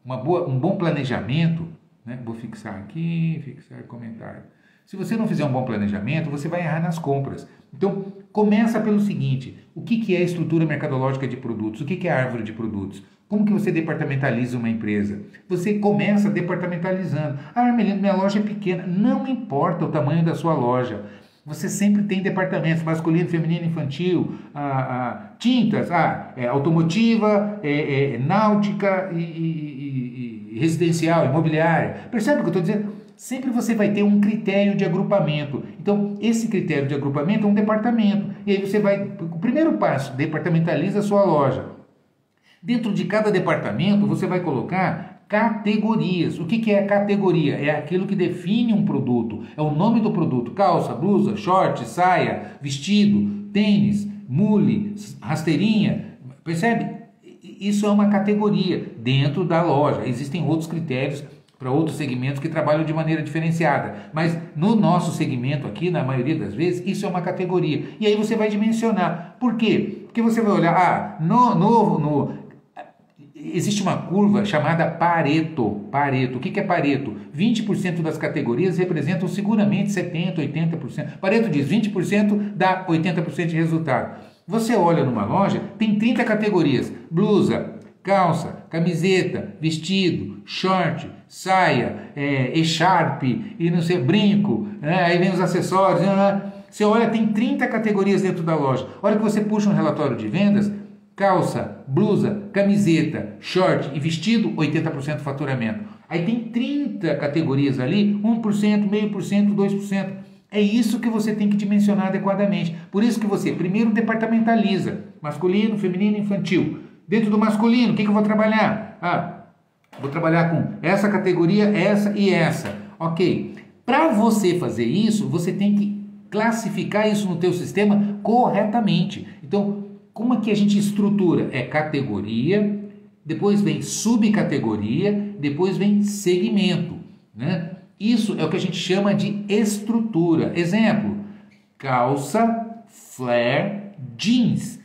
um bom planejamento, né? Vou fixar aqui, fixar comentário. Se você não fizer um bom planejamento, você vai errar nas compras. Então, começa pelo seguinte, o que é a estrutura mercadológica de produtos? O que é a árvore de produtos? Como que você departamentaliza uma empresa? Você começa departamentalizando. Ah, Armelino, minha loja é pequena. Não importa o tamanho da sua loja. Você sempre tem departamentos, masculino, feminino, infantil, tintas, automotiva, náutica e residencial, imobiliária. Percebe o que eu estou dizendo? Sempre você vai ter um critério de agrupamento. Então, esse critério de agrupamento é um departamento. E aí você vai, o primeiro passo, departamentaliza a sua loja. Dentro de cada departamento, você vai colocar categorias. O que é categoria? É aquilo que define um produto. É o nome do produto. Calça, blusa, short, saia, vestido, tênis, mule, rasteirinha. Percebe? Isso é uma categoria dentro da loja. Existem outros critérios para outros segmentos que trabalham de maneira diferenciada. Mas no nosso segmento aqui, na maioria das vezes, isso é uma categoria. E aí você vai dimensionar. Por quê? Porque você vai olhar, existe uma curva chamada Pareto. Pareto. O que é Pareto? 20% das categorias representam seguramente 70%, 80%. Pareto diz 20% dá 80% de resultado. Você olha numa loja, tem 30 categorias. Blusa, calça, camiseta, vestido, short, saia, echarpe, e não sei, brinco, aí vem os acessórios. Você olha, tem 30 categorias dentro da loja. Olha que você puxa um relatório de vendas, calça, blusa, camiseta, short e vestido, 80% faturamento. Aí tem 30 categorias ali, 1%, 0,5%, 2%. É isso que você tem que dimensionar adequadamente. Por isso que você primeiro departamentaliza, masculino, feminino, infantil. Dentro do masculino, o que eu vou trabalhar? Vou trabalhar com essa categoria, essa e essa. Ok. Para você fazer isso, você tem que classificar isso no teu sistema corretamente. Então, como é que a gente estrutura? É categoria, depois vem subcategoria, depois vem segmento, né? Isso é o que a gente chama de estrutura. Exemplo, calça, flare, jeans.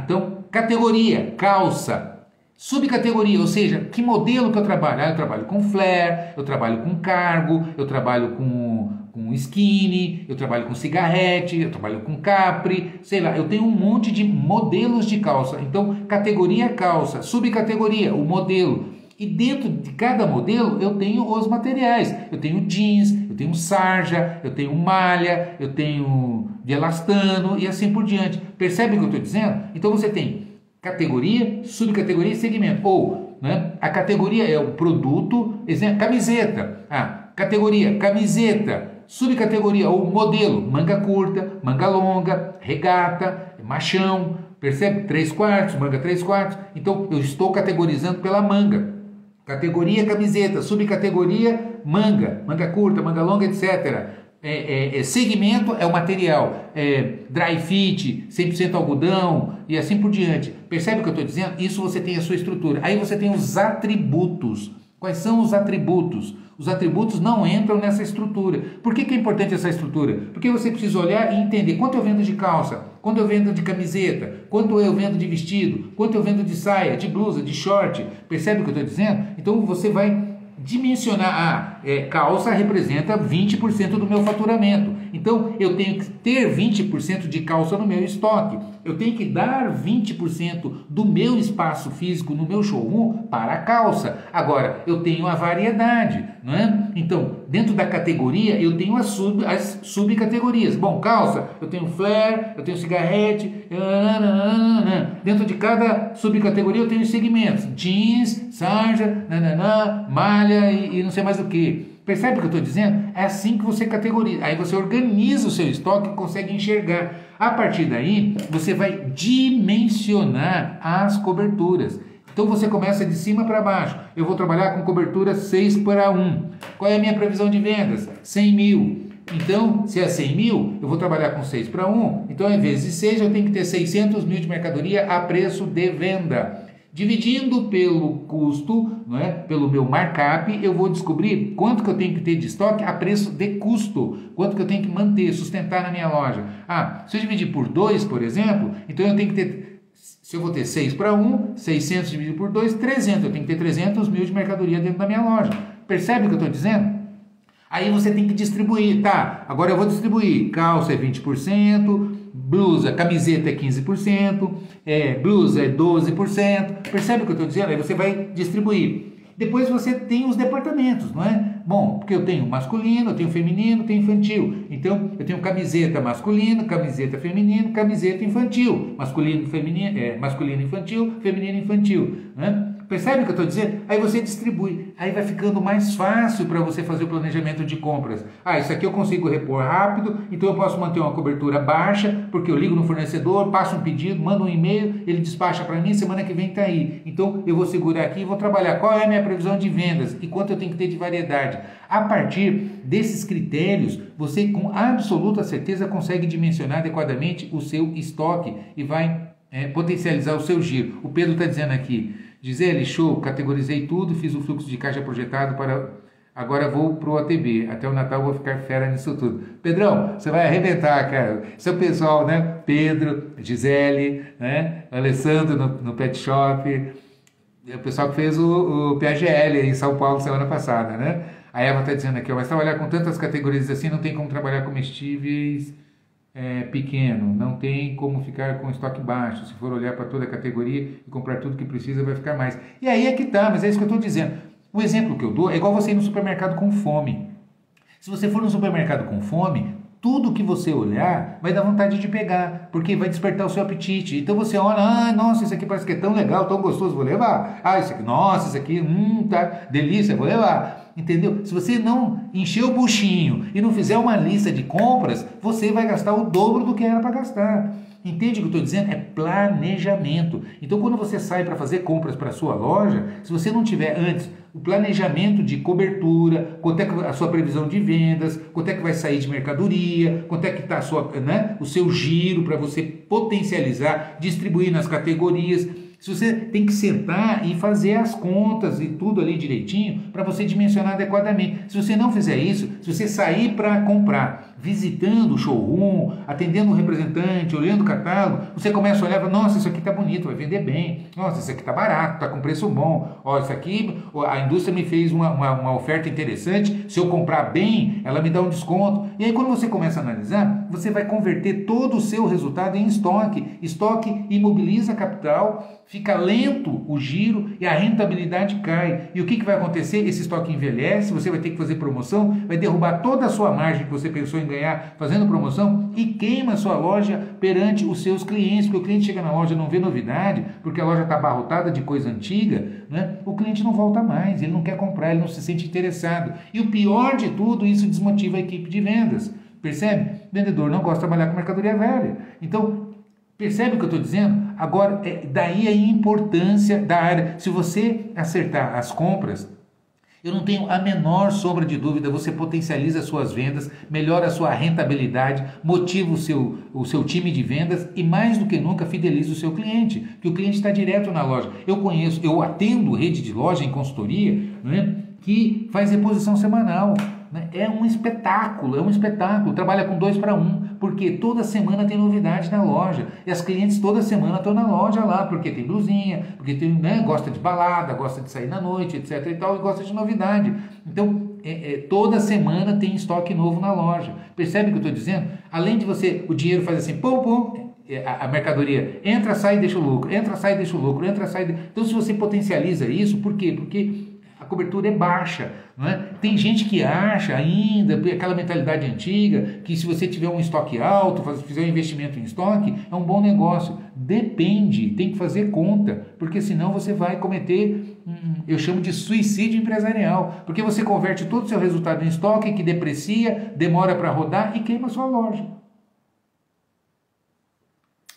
Então, categoria, calça. Subcategoria, ou seja, que modelo que eu trabalho? Eu trabalho com flare, eu trabalho com cargo, eu trabalho com skinny, eu trabalho com cigarrete, eu trabalho com capri, sei lá, eu tenho um monte de modelos de calça. Então, categoria calça, subcategoria, o modelo. E dentro de cada modelo eu tenho os materiais. Eu tenho jeans, eu tenho sarja, eu tenho malha, eu tenho de elastano e assim por diante. Percebe o que eu estou dizendo? Então você tem categoria, subcategoria e segmento. Ou, né, a categoria é o produto, exemplo, camiseta. Categoria, camiseta. Subcategoria, ou modelo, manga curta, manga longa, regata, machão. Percebe? 3/4, manga 3/4. Então eu estou categorizando pela manga. Categoria camiseta, subcategoria manga, manga curta, manga longa, etc. Segmento é o material, dry fit, 100% algodão e assim por diante. Percebe o que eu estou dizendo? Isso você tem a sua estrutura. Aí você tem os atributos. Quais são os atributos? Os atributos não entram nessa estrutura. Por que é importante essa estrutura? Porque você precisa olhar e entender quanto eu vendo de calça, quanto eu vendo de camiseta, quanto eu vendo de vestido, quanto eu vendo de saia, de blusa, de short. Percebe o que eu estou dizendo? Então você vai dimensionar. Calça representa 20% do meu faturamento. Então eu tenho que ter 20% de calça no meu estoque. Eu tenho que dar 20% do meu espaço físico no meu showroom para a calça. Agora, eu tenho a variedade, não é? Então, dentro da categoria, eu tenho as subcategorias. Bom, calça, eu tenho flare, eu tenho cigarrete. Dentro de cada subcategoria, eu tenho segmentos. Jeans, sarja, malha e não sei mais o que. Percebe o que eu estou dizendo? É assim que você categoriza. Aí você organiza o seu estoque e consegue enxergar. A partir daí, você vai dimensionar as coberturas. Então você começa de cima para baixo. Eu vou trabalhar com cobertura 6:1. Qual é a minha previsão de vendas? 100 mil. Então, se é 100 mil, eu vou trabalhar com 6:1. Então, ao invés de 6, eu tenho que ter 600 mil de mercadoria a preço de venda. Dividindo pelo custo, não é? Pelo meu markup, eu vou descobrir quanto que eu tenho que ter de estoque a preço de custo. Quanto que eu tenho que manter, sustentar na minha loja. Se eu dividir por 2, por exemplo, então eu tenho que ter... Se eu vou ter 6:1, 600 dividido por 2, 300. Eu tenho que ter 300 mil de mercadoria dentro da minha loja. Percebe o que eu estou dizendo? Aí você tem que distribuir, tá? Agora eu vou distribuir. Calça é 20%, blusa, camiseta é 15%, blusa é 12%. Percebe o que eu estou dizendo? Aí você vai distribuir. Depois você tem os departamentos, não é? Bom, porque eu tenho masculino, eu tenho feminino, eu tenho infantil. Então, eu tenho camiseta masculino, camiseta feminino, camiseta infantil. Masculino, feminino, masculino infantil, feminino infantil. Né? Percebe o que eu estou dizendo? Aí você distribui. Aí vai ficando mais fácil para você fazer o planejamento de compras. Isso aqui eu consigo repor rápido, então eu posso manter uma cobertura baixa, porque eu ligo no fornecedor, passo um pedido, mando um e-mail, ele despacha para mim, semana que vem está aí. Então eu vou segurar aqui e vou trabalhar. Qual é a minha previsão de vendas e quanto eu tenho que ter de variedade? A partir desses critérios, você com absoluta certeza consegue dimensionar adequadamente o seu estoque e vai potencializar o seu giro. O Pedro está dizendo aqui, Gisele, show, categorizei tudo, fiz o fluxo de caixa projetado para... Agora vou pro ATB, até o Natal vou ficar fera nisso tudo. Pedrão, você vai arrebentar, cara. Seu pessoal, né? Pedro, Gisele, né? Alessandro no Pet Shop, o pessoal que fez o PAGL em São Paulo semana passada, né? A Eva está dizendo aqui, mas trabalhar com tantas categorias assim não tem como trabalhar comestíveis pequeno, não tem como ficar com estoque baixo. Se for olhar para toda a categoria e comprar tudo que precisa, vai ficar mais. E aí é que tá, mas é isso que eu estou dizendo. O exemplo que eu dou é igual você ir no supermercado com fome. Se você for no supermercado com fome, tudo que você olhar vai dar vontade de pegar, porque vai despertar o seu apetite. Então você olha, nossa, isso aqui parece que é tão legal, tão gostoso, vou levar. Isso aqui, nossa, isso aqui, tá delícia, vou levar. Entendeu? Se você não encher o buchinho e não fizer uma lista de compras, você vai gastar o dobro do que era para gastar. Entende o que eu estou dizendo? É planejamento. Então, quando você sai para fazer compras para a sua loja, se você não tiver antes o planejamento de cobertura, quanto é que a sua previsão de vendas, quanto é que vai sair de mercadoria, quanto é que está o seu giro para você potencializar, distribuir nas categorias. Se você tem que sentar e fazer as contas e tudo ali direitinho para você dimensionar adequadamente. Se você não fizer isso, se você sair para comprar, visitando o showroom, atendendo um representante, olhando o catálogo, você começa a olhar e fala, nossa, isso aqui está bonito, vai vender bem. Nossa, isso aqui está barato, está com preço bom. Isso aqui, a indústria me fez uma oferta interessante, se eu comprar bem, ela me dá um desconto. E aí quando você começa a analisar, você vai converter todo o seu resultado em estoque. Estoque imobiliza capital, fica lento o giro e a rentabilidade cai. E o que vai acontecer? Esse estoque envelhece, você vai ter que fazer promoção, vai derrubar toda a sua margem que você pensou em ganhar fazendo promoção e queima a sua loja perante os seus clientes, porque o cliente chega na loja e não vê novidade, porque a loja está abarrotada de coisa antiga, né? O cliente não volta mais, ele não quer comprar, ele não se sente interessado. E o pior de tudo, isso desmotiva a equipe de vendas. Percebe? O vendedor não gosta de trabalhar com mercadoria velha. Então, percebe o que eu estou dizendo? Agora, daí a importância da área. Se você acertar as compras, eu não tenho a menor sombra de dúvida, você potencializa as suas vendas, melhora a sua rentabilidade, motiva o seu time de vendas e mais do que nunca fideliza o seu cliente, que o cliente está direto na loja. Eu atendo rede de loja em consultoria, né, que faz reposição semanal. É um espetáculo, trabalha com 2:1, porque toda semana tem novidade na loja, e as clientes toda semana estão na loja lá, porque tem blusinha, porque tem, gosta de balada, gosta de sair na noite, etc e tal, e gosta de novidade. Então, toda semana tem estoque novo na loja. Percebe o que eu estou dizendo? Além de o dinheiro faz assim, a mercadoria entra, sai, deixa o lucro, entra, sai, deixa o lucro, entra, sai... Então, se você potencializa isso, por quê? Porque a cobertura é baixa. Não é? Tem gente que acha ainda, aquela mentalidade antiga, que se você tiver um estoque alto, fizer um investimento em estoque, é um bom negócio. Depende, tem que fazer conta, porque senão você vai cometer, eu chamo de suicídio empresarial, porque você converte todo o seu resultado em estoque, que deprecia, demora para rodar e queima a sua loja.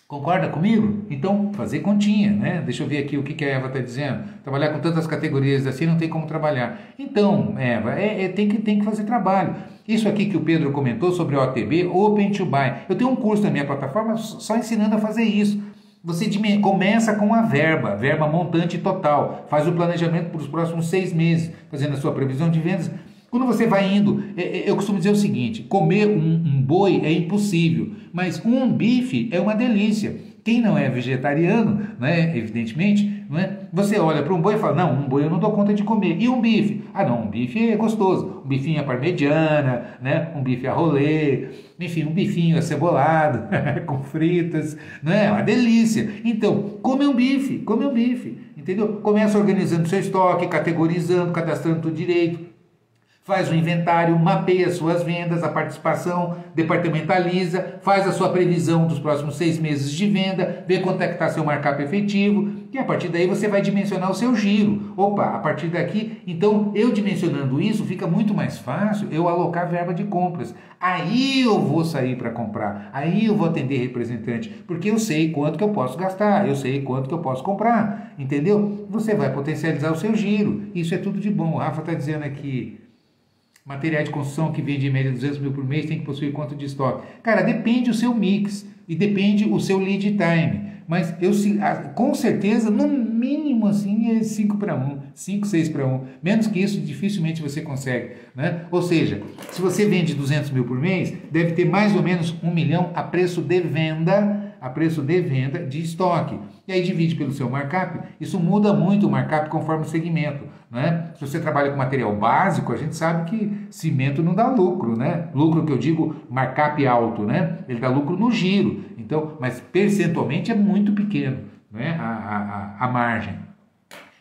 Concorda comigo? Então, fazer continha, né? Deixa eu ver aqui o que a Eva está dizendo. Trabalhar com tantas categorias assim não tem como trabalhar. Então, Eva, tem que fazer trabalho. Isso aqui que o Pedro comentou sobre o OTB, Open to Buy. Eu tenho um curso na minha plataforma só ensinando a fazer isso. Você começa com a verba montante total. Faz o planejamento para os próximos 6 meses, fazendo a sua previsão de vendas. Quando você vai indo, eu costumo dizer o seguinte, comer um boi é impossível, mas um bife é uma delícia. Quem não é vegetariano, né, evidentemente, né, você olha para um boi e fala, não, um boi eu não dou conta de comer. E um bife? Ah não, um bife é gostoso. Um bifinho à parmegiana, né, um bife a rolê, enfim, um bifinho acebolado, com fritas, né, é uma delícia. Então, come um bife, entendeu? Começa organizando seu estoque, categorizando, cadastrando tudo direito. Faz o inventário, mapeia as suas vendas, a participação, departamentaliza, faz a sua previsão dos próximos 6 meses de venda, vê quanto é que está seu markup efetivo, e a partir daí você vai dimensionar o seu giro. Opa, a partir daqui, então eu dimensionando isso, fica muito mais fácil eu alocar verba de compras. Aí eu vou sair para comprar, aí eu vou atender representante, porque eu sei quanto que eu posso gastar, eu sei quanto que eu posso comprar, entendeu? Você vai potencializar o seu giro, isso é tudo de bom. O Rafa está dizendo aqui, materiais de construção que vende em média 200 mil por mês tem que possuir quanto de estoque? Cara, depende o seu mix e depende o seu lead time. Mas com certeza, no mínimo assim, é 5 para 1, 5, 6 para 1. Menos que isso, dificilmente você consegue. Né? Ou seja, se você vende 200 mil por mês, deve ter mais ou menos 1 milhão a preço de venda de estoque. E aí divide pelo seu markup, isso muda muito o markup conforme o segmento. Né? Se você trabalha com material básico, a gente sabe que cimento não dá lucro, né? Lucro que eu digo, markup alto, né? Ele dá lucro no giro, então, mas percentualmente é muito pequeno, né? a margem.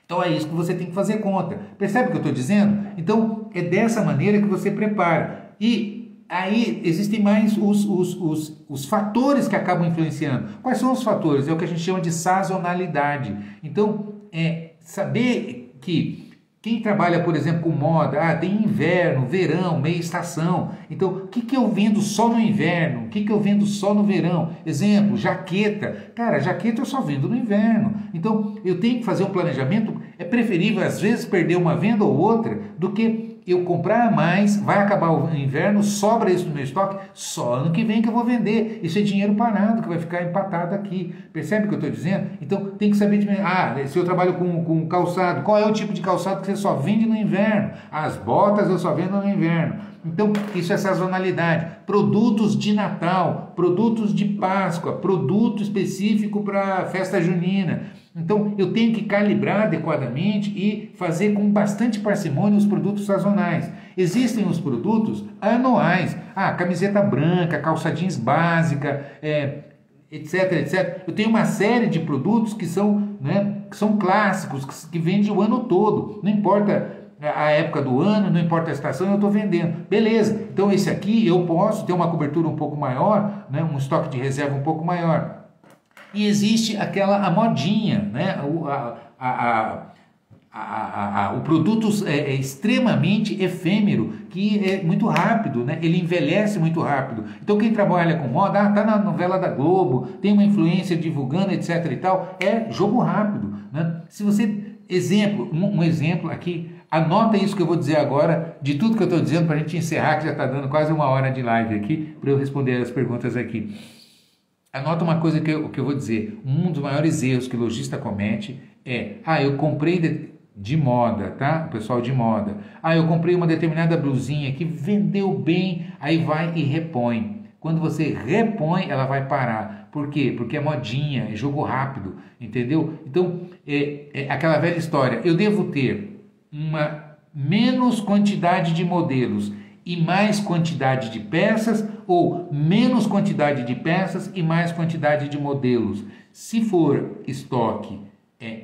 Então é isso que você tem que fazer conta. Percebe o que eu estou dizendo? Então é dessa maneira que você prepara. E aí existem mais os fatores que acabam influenciando. Quais são os fatores? É o que a gente chama de sazonalidade. Então, saber que quem trabalha, por exemplo, com moda, tem inverno, verão, meia estação. Então, o que eu vendo só no inverno? O que eu vendo só no verão? Exemplo, jaqueta. Cara, jaqueta eu só vendo no inverno. Então, eu tenho que fazer um planejamento. É preferível, às vezes, perder uma venda ou outra do que eu comprar mais, vai acabar o inverno, sobra isso no meu estoque, só ano que vem que eu vou vender. Isso é dinheiro parado, que vai ficar empatado aqui. Percebe o que eu estou dizendo? Então tem que saber, se eu trabalho com calçado, qual é o tipo de calçado que você só vende no inverno? As botas eu só vendo no inverno. Então isso é sazonalidade. Produtos de Natal, produtos de Páscoa, produto específico para festa junina. Então, eu tenho que calibrar adequadamente e fazer com bastante parcimônia os produtos sazonais. Existem os produtos anuais. Camiseta branca, calça jeans básica, etc, etc. Eu tenho uma série de produtos que são clássicos, que vendem o ano todo. Não importa a época do ano, não importa a estação, eu estou vendendo. Beleza, então esse aqui eu posso ter uma cobertura um pouco maior, né? Um estoque de reserva um pouco maior. E existe a modinha, né? O produto é extremamente efêmero, que é muito rápido, né? Ele envelhece muito rápido. Então quem trabalha com moda, tá na novela da Globo, tem uma influência divulgando, etc e tal, é jogo rápido, né? Se você, um exemplo aqui, anota isso que eu vou dizer agora, de tudo que eu estou dizendo, para a gente encerrar, que já está dando quase 1 hora de live aqui, para eu responder as perguntas aqui. Anota uma coisa que eu vou dizer. Um dos maiores erros que o lojista comete é, eu comprei de moda, tá? O pessoal de moda. Eu comprei uma determinada blusinha que vendeu bem, aí vai e repõe. Quando você repõe, ela vai parar. Por quê? Porque é modinha, é jogo rápido, entendeu? Então, é aquela velha história. Eu devo ter uma menos quantidade de modelos e mais quantidade de peças, ou menos quantidade de peças e mais quantidade de modelos. Se for estoque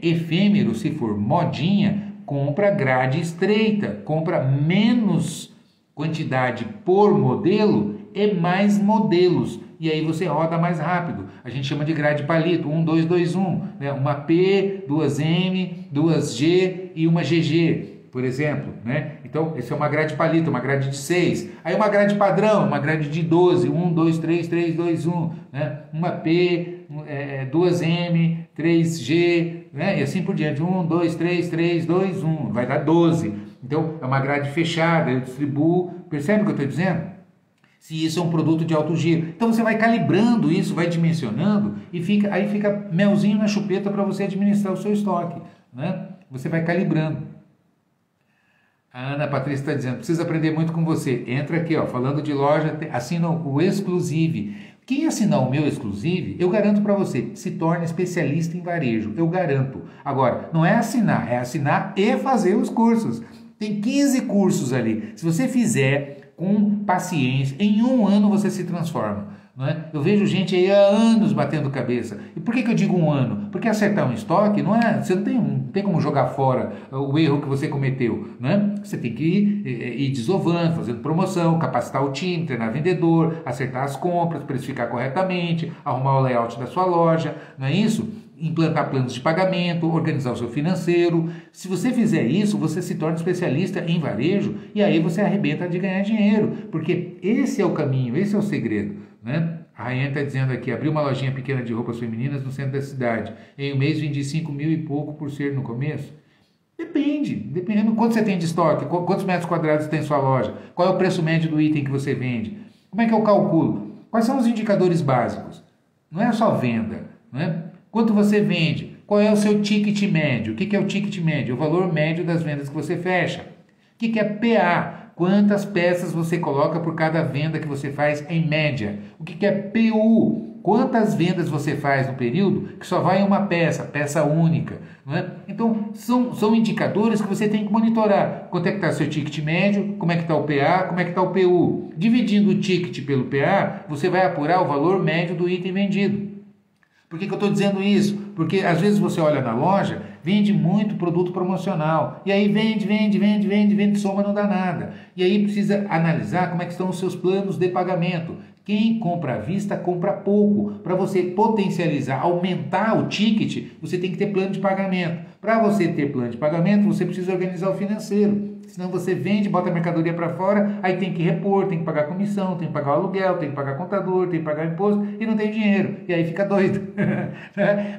efêmero, se for modinha, compra grade estreita, compra menos quantidade por modelo e mais modelos. E aí você roda mais rápido. A gente chama de grade palito, 1, 2, 2, 1. Né? Uma P, 2M, 2G e uma GG, por exemplo. Né? Então, essa é uma grade palito, uma grade de 6. Aí uma grade padrão, uma grade de 12, 1, 2, 3, 3, 2, 1. Né? Uma P, 2M, 3G, né? E assim por diante. 1, 2, 3, 3, 2, 1. Vai dar 12. Então, é uma grade fechada, eu distribuo. Percebe o que eu estou dizendo? Se isso é um produto de alto giro. Então, você vai calibrando isso, vai dimensionando e aí fica melzinho na chupeta para você administrar o seu estoque. Né? Você vai calibrando. A Ana Patrícia está dizendo, precisa aprender muito com você. Entra aqui, ó, falando de loja, assina o Exclusive. Quem assinar o meu Exclusive, eu garanto para você, se torna especialista em varejo. Eu garanto. Agora, não é assinar e fazer os cursos. Tem 15 cursos ali. Se você fizer com paciência, em um ano você se transforma. Não é? Eu vejo gente aí há anos batendo cabeça. E por que eu digo um ano? Porque acertar um estoque não é. Você não tem como jogar fora o erro que você cometeu. Né? Você tem que ir desovando, fazendo promoção, capacitar o time, treinar vendedor, acertar as compras, precificar corretamente, arrumar o layout da sua loja. Não é isso? Implantar planos de pagamento, organizar o seu financeiro. Se você fizer isso, você se torna especialista em varejo e aí você arrebenta de ganhar dinheiro, porque esse é o caminho, esse é o segredo, né? A Rayane está dizendo aqui, abri uma lojinha pequena de roupas femininas no centro da cidade. Em um mês vendi 5 mil e pouco por ser no começo. Dependendo quanto você tem de estoque, quantos metros quadrados tem sua loja, qual é o preço médio do item que você vende, como é que eu calculo, quais são os indicadores básicos. Não é só venda, não é? Quanto você vende? Qual é o seu ticket médio? O que é o ticket médio? O valor médio das vendas que você fecha. O que é PA? Quantas peças você coloca por cada venda que você faz em média? O que é PU? Quantas vendas você faz no período que só vai uma peça única? Não é? Então, são indicadores que você tem que monitorar. Quanto é que está o seu ticket médio? Como é que está o PA? Como é que está o PU? Dividindo o ticket pelo PA, você vai apurar o valor médio do item vendido. Por que eu estou dizendo isso? Porque às vezes você olha na loja, vende muito produto promocional, e aí vende, soma não dá nada. E aí precisa analisar como é que estão os seus planos de pagamento. Quem compra à vista, compra pouco. Para você potencializar, aumentar o ticket, você tem que ter plano de pagamento. Para você ter plano de pagamento, você precisa organizar o financeiro. Senão você vende, bota a mercadoria para fora, aí tem que repor, tem que pagar comissão, tem que pagar o aluguel, tem que pagar contador, tem que pagar imposto e não tem dinheiro. E aí fica doido.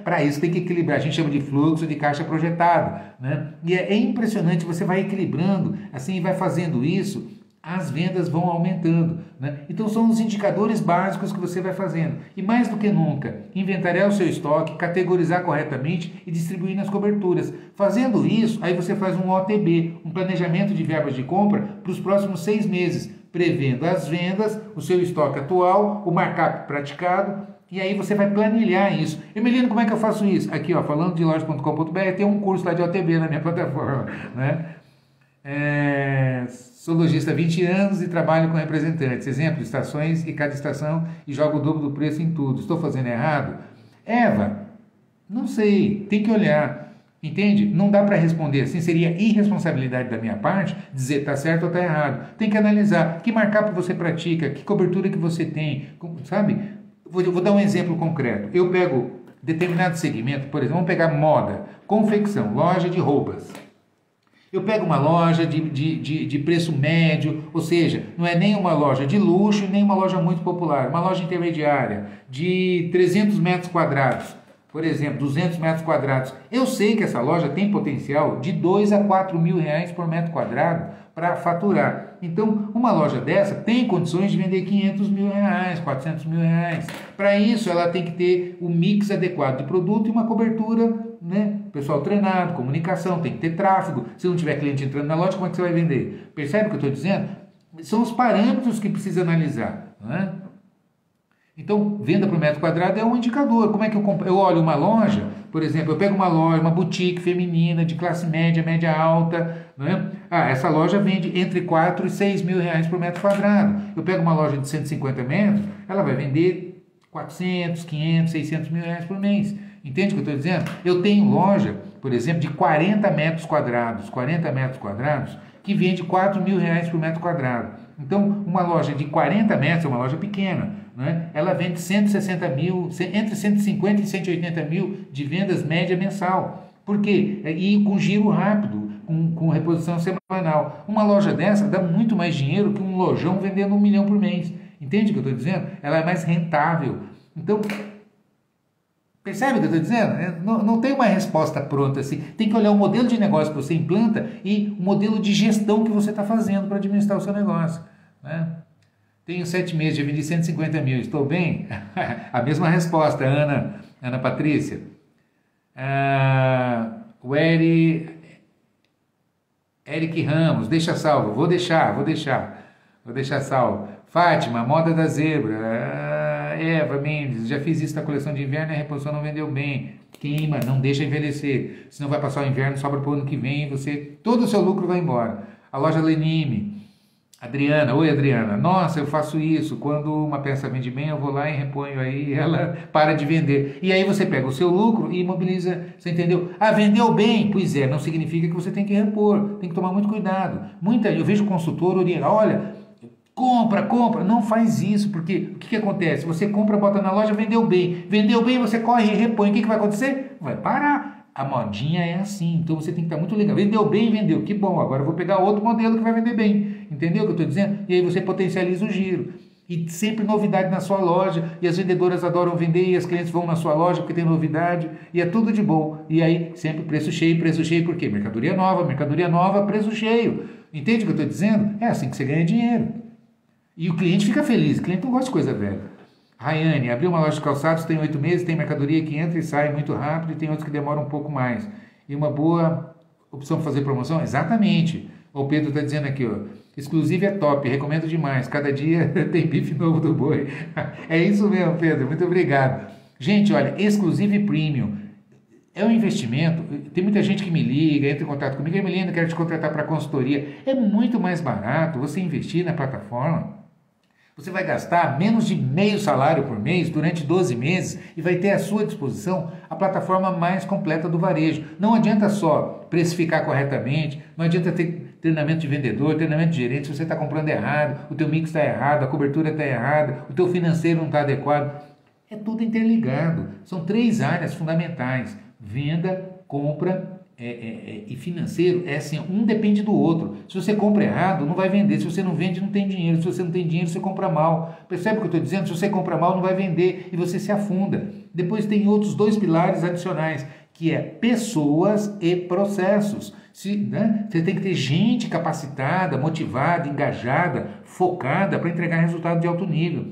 Para isso tem que equilibrar. A gente chama de fluxo de caixa projetado. Né? E é impressionante, você vai equilibrando, assim, e vai fazendo isso, as vendas vão aumentando. Né? Então são os indicadores básicos que você vai fazendo. E mais do que nunca, inventariar o seu estoque, categorizar corretamente e distribuir nas coberturas. Fazendo isso, aí você faz um OTB, um planejamento de verbas de compra para os próximos 6 meses, prevendo as vendas, o seu estoque atual, o markup praticado, e aí você vai planilhar isso. Emiliano, como é que eu faço isso? Aqui, ó, falando de loja.com.br, tem um curso lá de OTB na minha plataforma, né? Sou lojista há 20 anos e trabalho com representantes, exemplo, estações e cada estação e jogo o dobro do preço em tudo. Estou fazendo errado? Eva, não sei, tem que olhar, entende? Não dá para responder assim, seria irresponsabilidade da minha parte dizer está certo ou está errado. Tem que analisar que markup você pratica, que cobertura que você tem, sabe? Vou dar um exemplo concreto. Eu pego determinado segmento, por exemplo, vamos pegar moda, confecção, loja de roupas. Eu pego uma loja de preço médio, ou seja, não é nem uma loja de luxo, nem uma loja muito popular, uma loja intermediária, de 300 metros quadrados, por exemplo, 200 metros quadrados. Eu sei que essa loja tem potencial de 2 a 4 mil reais por metro quadrado para faturar. Então, uma loja dessa tem condições de vender 500 mil reais, 400 mil reais. Para isso, ela tem que ter o mix adequado de produto e uma cobertura, né? Pessoal treinado, comunicação, tem que ter tráfego. Se não tiver cliente entrando na loja, como é que você vai vender? Percebe o que eu estou dizendo? São os parâmetros que precisa analisar, né? Então, venda por metro quadrado é um indicador. Como é que eu olho uma loja? Por exemplo, eu pego uma loja, uma boutique feminina de classe média, média alta, né? Essa loja vende entre 4 e 6 mil reais por metro quadrado. Eu pego uma loja de 150 metros, ela vai vender 400, 500, 600 mil reais por mês. Entende o que eu estou dizendo? Eu tenho loja por exemplo, de 40 metros quadrados, que vende R$ 4.000 por metro quadrado. Então, uma loja de 40 metros é uma loja pequena, né? Ela vende 160 mil, entre 150 e 180 mil de vendas média mensal. Por quê? E com giro rápido, com reposição semanal. Uma loja dessa dá muito mais dinheiro que um lojão vendendo 1 milhão por mês. Entende o que eu estou dizendo? Ela é mais rentável. Então, percebe o que eu estou dizendo? Não tem uma resposta pronta assim. Tem que olhar o modelo de negócio que você implanta e o modelo de gestão que você está fazendo para administrar o seu negócio, né? Tenho 7 meses, já vendi 150 mil, estou bem? A mesma resposta, Ana Patrícia. O Eric Ramos, deixa salvo, vou deixar salvo. Fátima, moda da zebra. Eva Mendes, já fiz isso na coleção de inverno e a reposição não vendeu bem. Queima, não deixa envelhecer, senão vai passar o inverno, sobra para o ano que vem e todo o seu lucro vai embora. A loja Lenime. Adriana, oi Adriana, nossa, eu faço isso, quando uma peça vende bem, eu vou lá e reponho aí, ela para de vender. E aí você pega o seu lucro e imobiliza, você entendeu? Ah, vendeu bem? Pois é, não significa que você tem que repor, tem que tomar muito cuidado. Eu vejo consultor orientar, olha, compra, não faz isso, porque o que acontece? Você compra, bota na loja, vendeu bem, você corre e repõe, o que vai acontecer? Vai parar. A modinha é assim, então você tem que estar muito legal. Vendeu bem, vendeu, que bom, agora eu vou pegar outro modelo que vai vender bem. Entendeu o que eu estou dizendo? E aí você potencializa o giro. E sempre novidade na sua loja, e as vendedoras adoram vender, e as clientes vão na sua loja porque tem novidade, e é tudo de bom. E aí sempre preço cheio, por quê? Mercadoria nova, preço cheio. Entende o que eu estou dizendo? É assim que você ganha dinheiro. E o cliente fica feliz, o cliente não gosta de coisa velha. Rayane, abriu uma loja de calçados, tem 8 meses, tem mercadoria que entra e sai muito rápido e tem outros que demoram um pouco mais. E uma boa opção para fazer promoção? Exatamente. O Pedro está dizendo aqui, ó, exclusive é top, recomendo demais, cada dia tem bife novo do boi. É isso mesmo, Pedro, muito obrigado. Gente, olha, exclusive premium é um investimento, tem muita gente que me liga, entra em contato comigo, Emiliano, quero te contratar para consultoria. É muito mais barato você investir na plataforma. Você vai gastar menos de meio salário por mês durante 12 meses e vai ter à sua disposição a plataforma mais completa do varejo. Não adianta só precificar corretamente, não adianta ter treinamento de vendedor, treinamento de gerente, se você está comprando errado, o teu mix está errado, a cobertura está errada, o teu financeiro não está adequado. É tudo interligado. São 3 áreas fundamentais: venda, compra e financeiro. É assim, um depende do outro. Se você compra errado, não vai vender. Se você não vende, não tem dinheiro. Se você não tem dinheiro, você compra mal. Percebe o que eu estou dizendo? Se você compra mal, não vai vender e você se afunda. Depois tem outros 2 pilares adicionais, que é pessoas e processos. Você tem que ter gente capacitada, motivada, engajada, focada para entregar resultado de alto nível.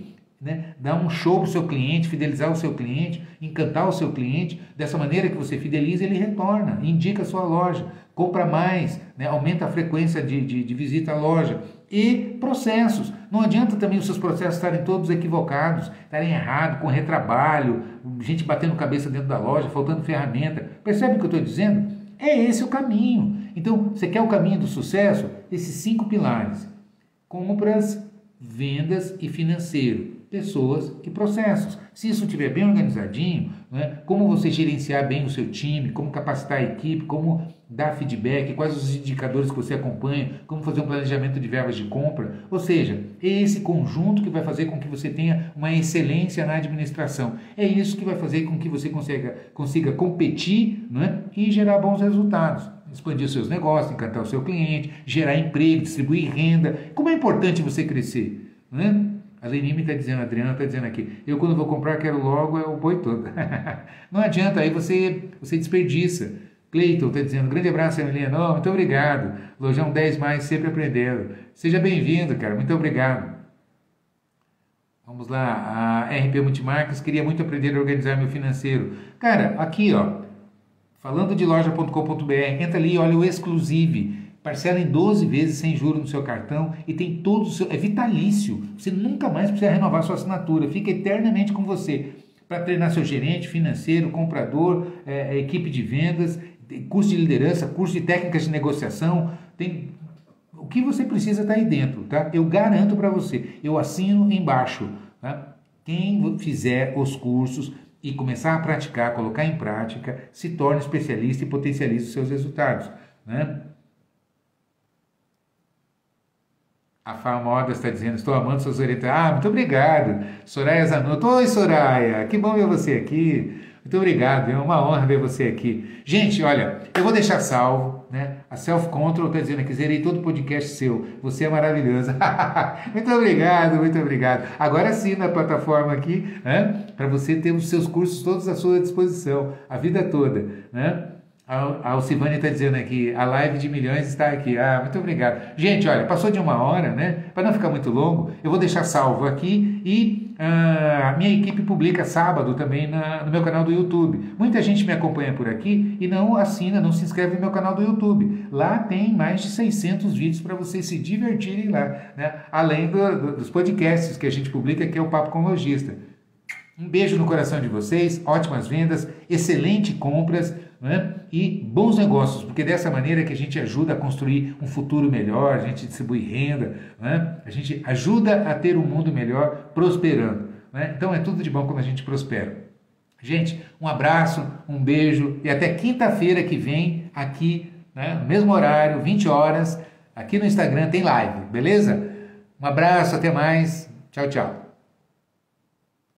Dar um show para o seu cliente, fidelizar o seu cliente, encantar o seu cliente. Dessa maneira que você fideliza, ele retorna, indica a sua loja, compra mais, aumenta a frequência de visita à loja. E processos. Não adianta também os seus processos estarem todos equivocados, estarem errados, com retrabalho, gente batendo cabeça dentro da loja, faltando ferramenta. Percebe o que eu estou dizendo? É esse o caminho. Então, você quer o caminho do sucesso? Esses 5 pilares: compras, vendas e financeiro, pessoas e processos. Se isso estiver bem organizadinho, como você gerenciar bem o seu time, como capacitar a equipe, como dar feedback, quais os indicadores que você acompanha, como fazer um planejamento de verbas de compra, ou seja, é esse conjunto que vai fazer com que você tenha uma excelência na administração. É isso que vai fazer com que você consiga competir, e gerar bons resultados. Expandir seus negócios, encantar o seu cliente, gerar emprego, distribuir renda. Como é importante você crescer, A Lenime está dizendo, a Adriana está dizendo aqui, eu quando vou comprar quero logo o boi todo. Não adianta, aí você desperdiça. Cleiton está dizendo, grande abraço, Emiliano, muito obrigado. Lojão 10 mais, sempre aprendendo. Seja bem-vindo, cara, muito obrigado. Vamos lá, a RP Multimarcas, queria muito aprender a organizar meu financeiro. Cara, aqui, ó, falando de loja.com.br, entra ali, olha o Exclusive. Parcela em 12 vezes sem juros no seu cartão e tem todo o seu... É vitalício. Você nunca mais precisa renovar sua assinatura. Fica eternamente com você. Para treinar seu gerente, financeiro, comprador, equipe de vendas, curso de liderança, curso de técnicas de negociação. O que você precisa está aí dentro, tá? Eu garanto para você. Eu assino embaixo, tá? Quem fizer os cursos e começar a praticar, colocar em prática, se torne especialista e potencialize os seus resultados, né? A Famoda está dizendo, estou amando suas orientações. Ah, muito obrigado. Soraya Zanotto. Oi, Soraya. Que bom ver você aqui. Muito obrigado. É uma honra ver você aqui. Gente, olha, eu vou deixar salvo, né? A Self Control está dizendo aqui, zerei todo o podcast seu. Você é maravilhosa. Muito obrigado, muito obrigado. Agora sim, na plataforma aqui, né? Para você ter os seus cursos todos à sua disposição, a vida toda, né? A Alcivane está dizendo aqui, a live de milhões está aqui. Ah, muito obrigado. Gente, olha, passou de 1 hora, né? Para não ficar muito longo, eu vou deixar salvo aqui e a minha equipe publica sábado também no meu canal do YouTube. Muita gente me acompanha por aqui e não assina, não se inscreve no meu canal do YouTube. Lá tem mais de 600 vídeos para vocês se divertirem lá, né? Além dos podcasts que a gente publica, que é o Papo com Lojista. Um beijo no coração de vocês, ótimas vendas, excelentes compras, né? E bons negócios, porque dessa maneira que a gente ajuda a construir um futuro melhor, a gente distribui renda, né? A gente ajuda a ter um mundo melhor prosperando, né? Então é tudo de bom quando a gente prospera. Gente, um abraço, um beijo e até quinta-feira que vem aqui, né? No mesmo horário, 20 horas, aqui no Instagram tem live, beleza? Um abraço, até mais, tchau, tchau.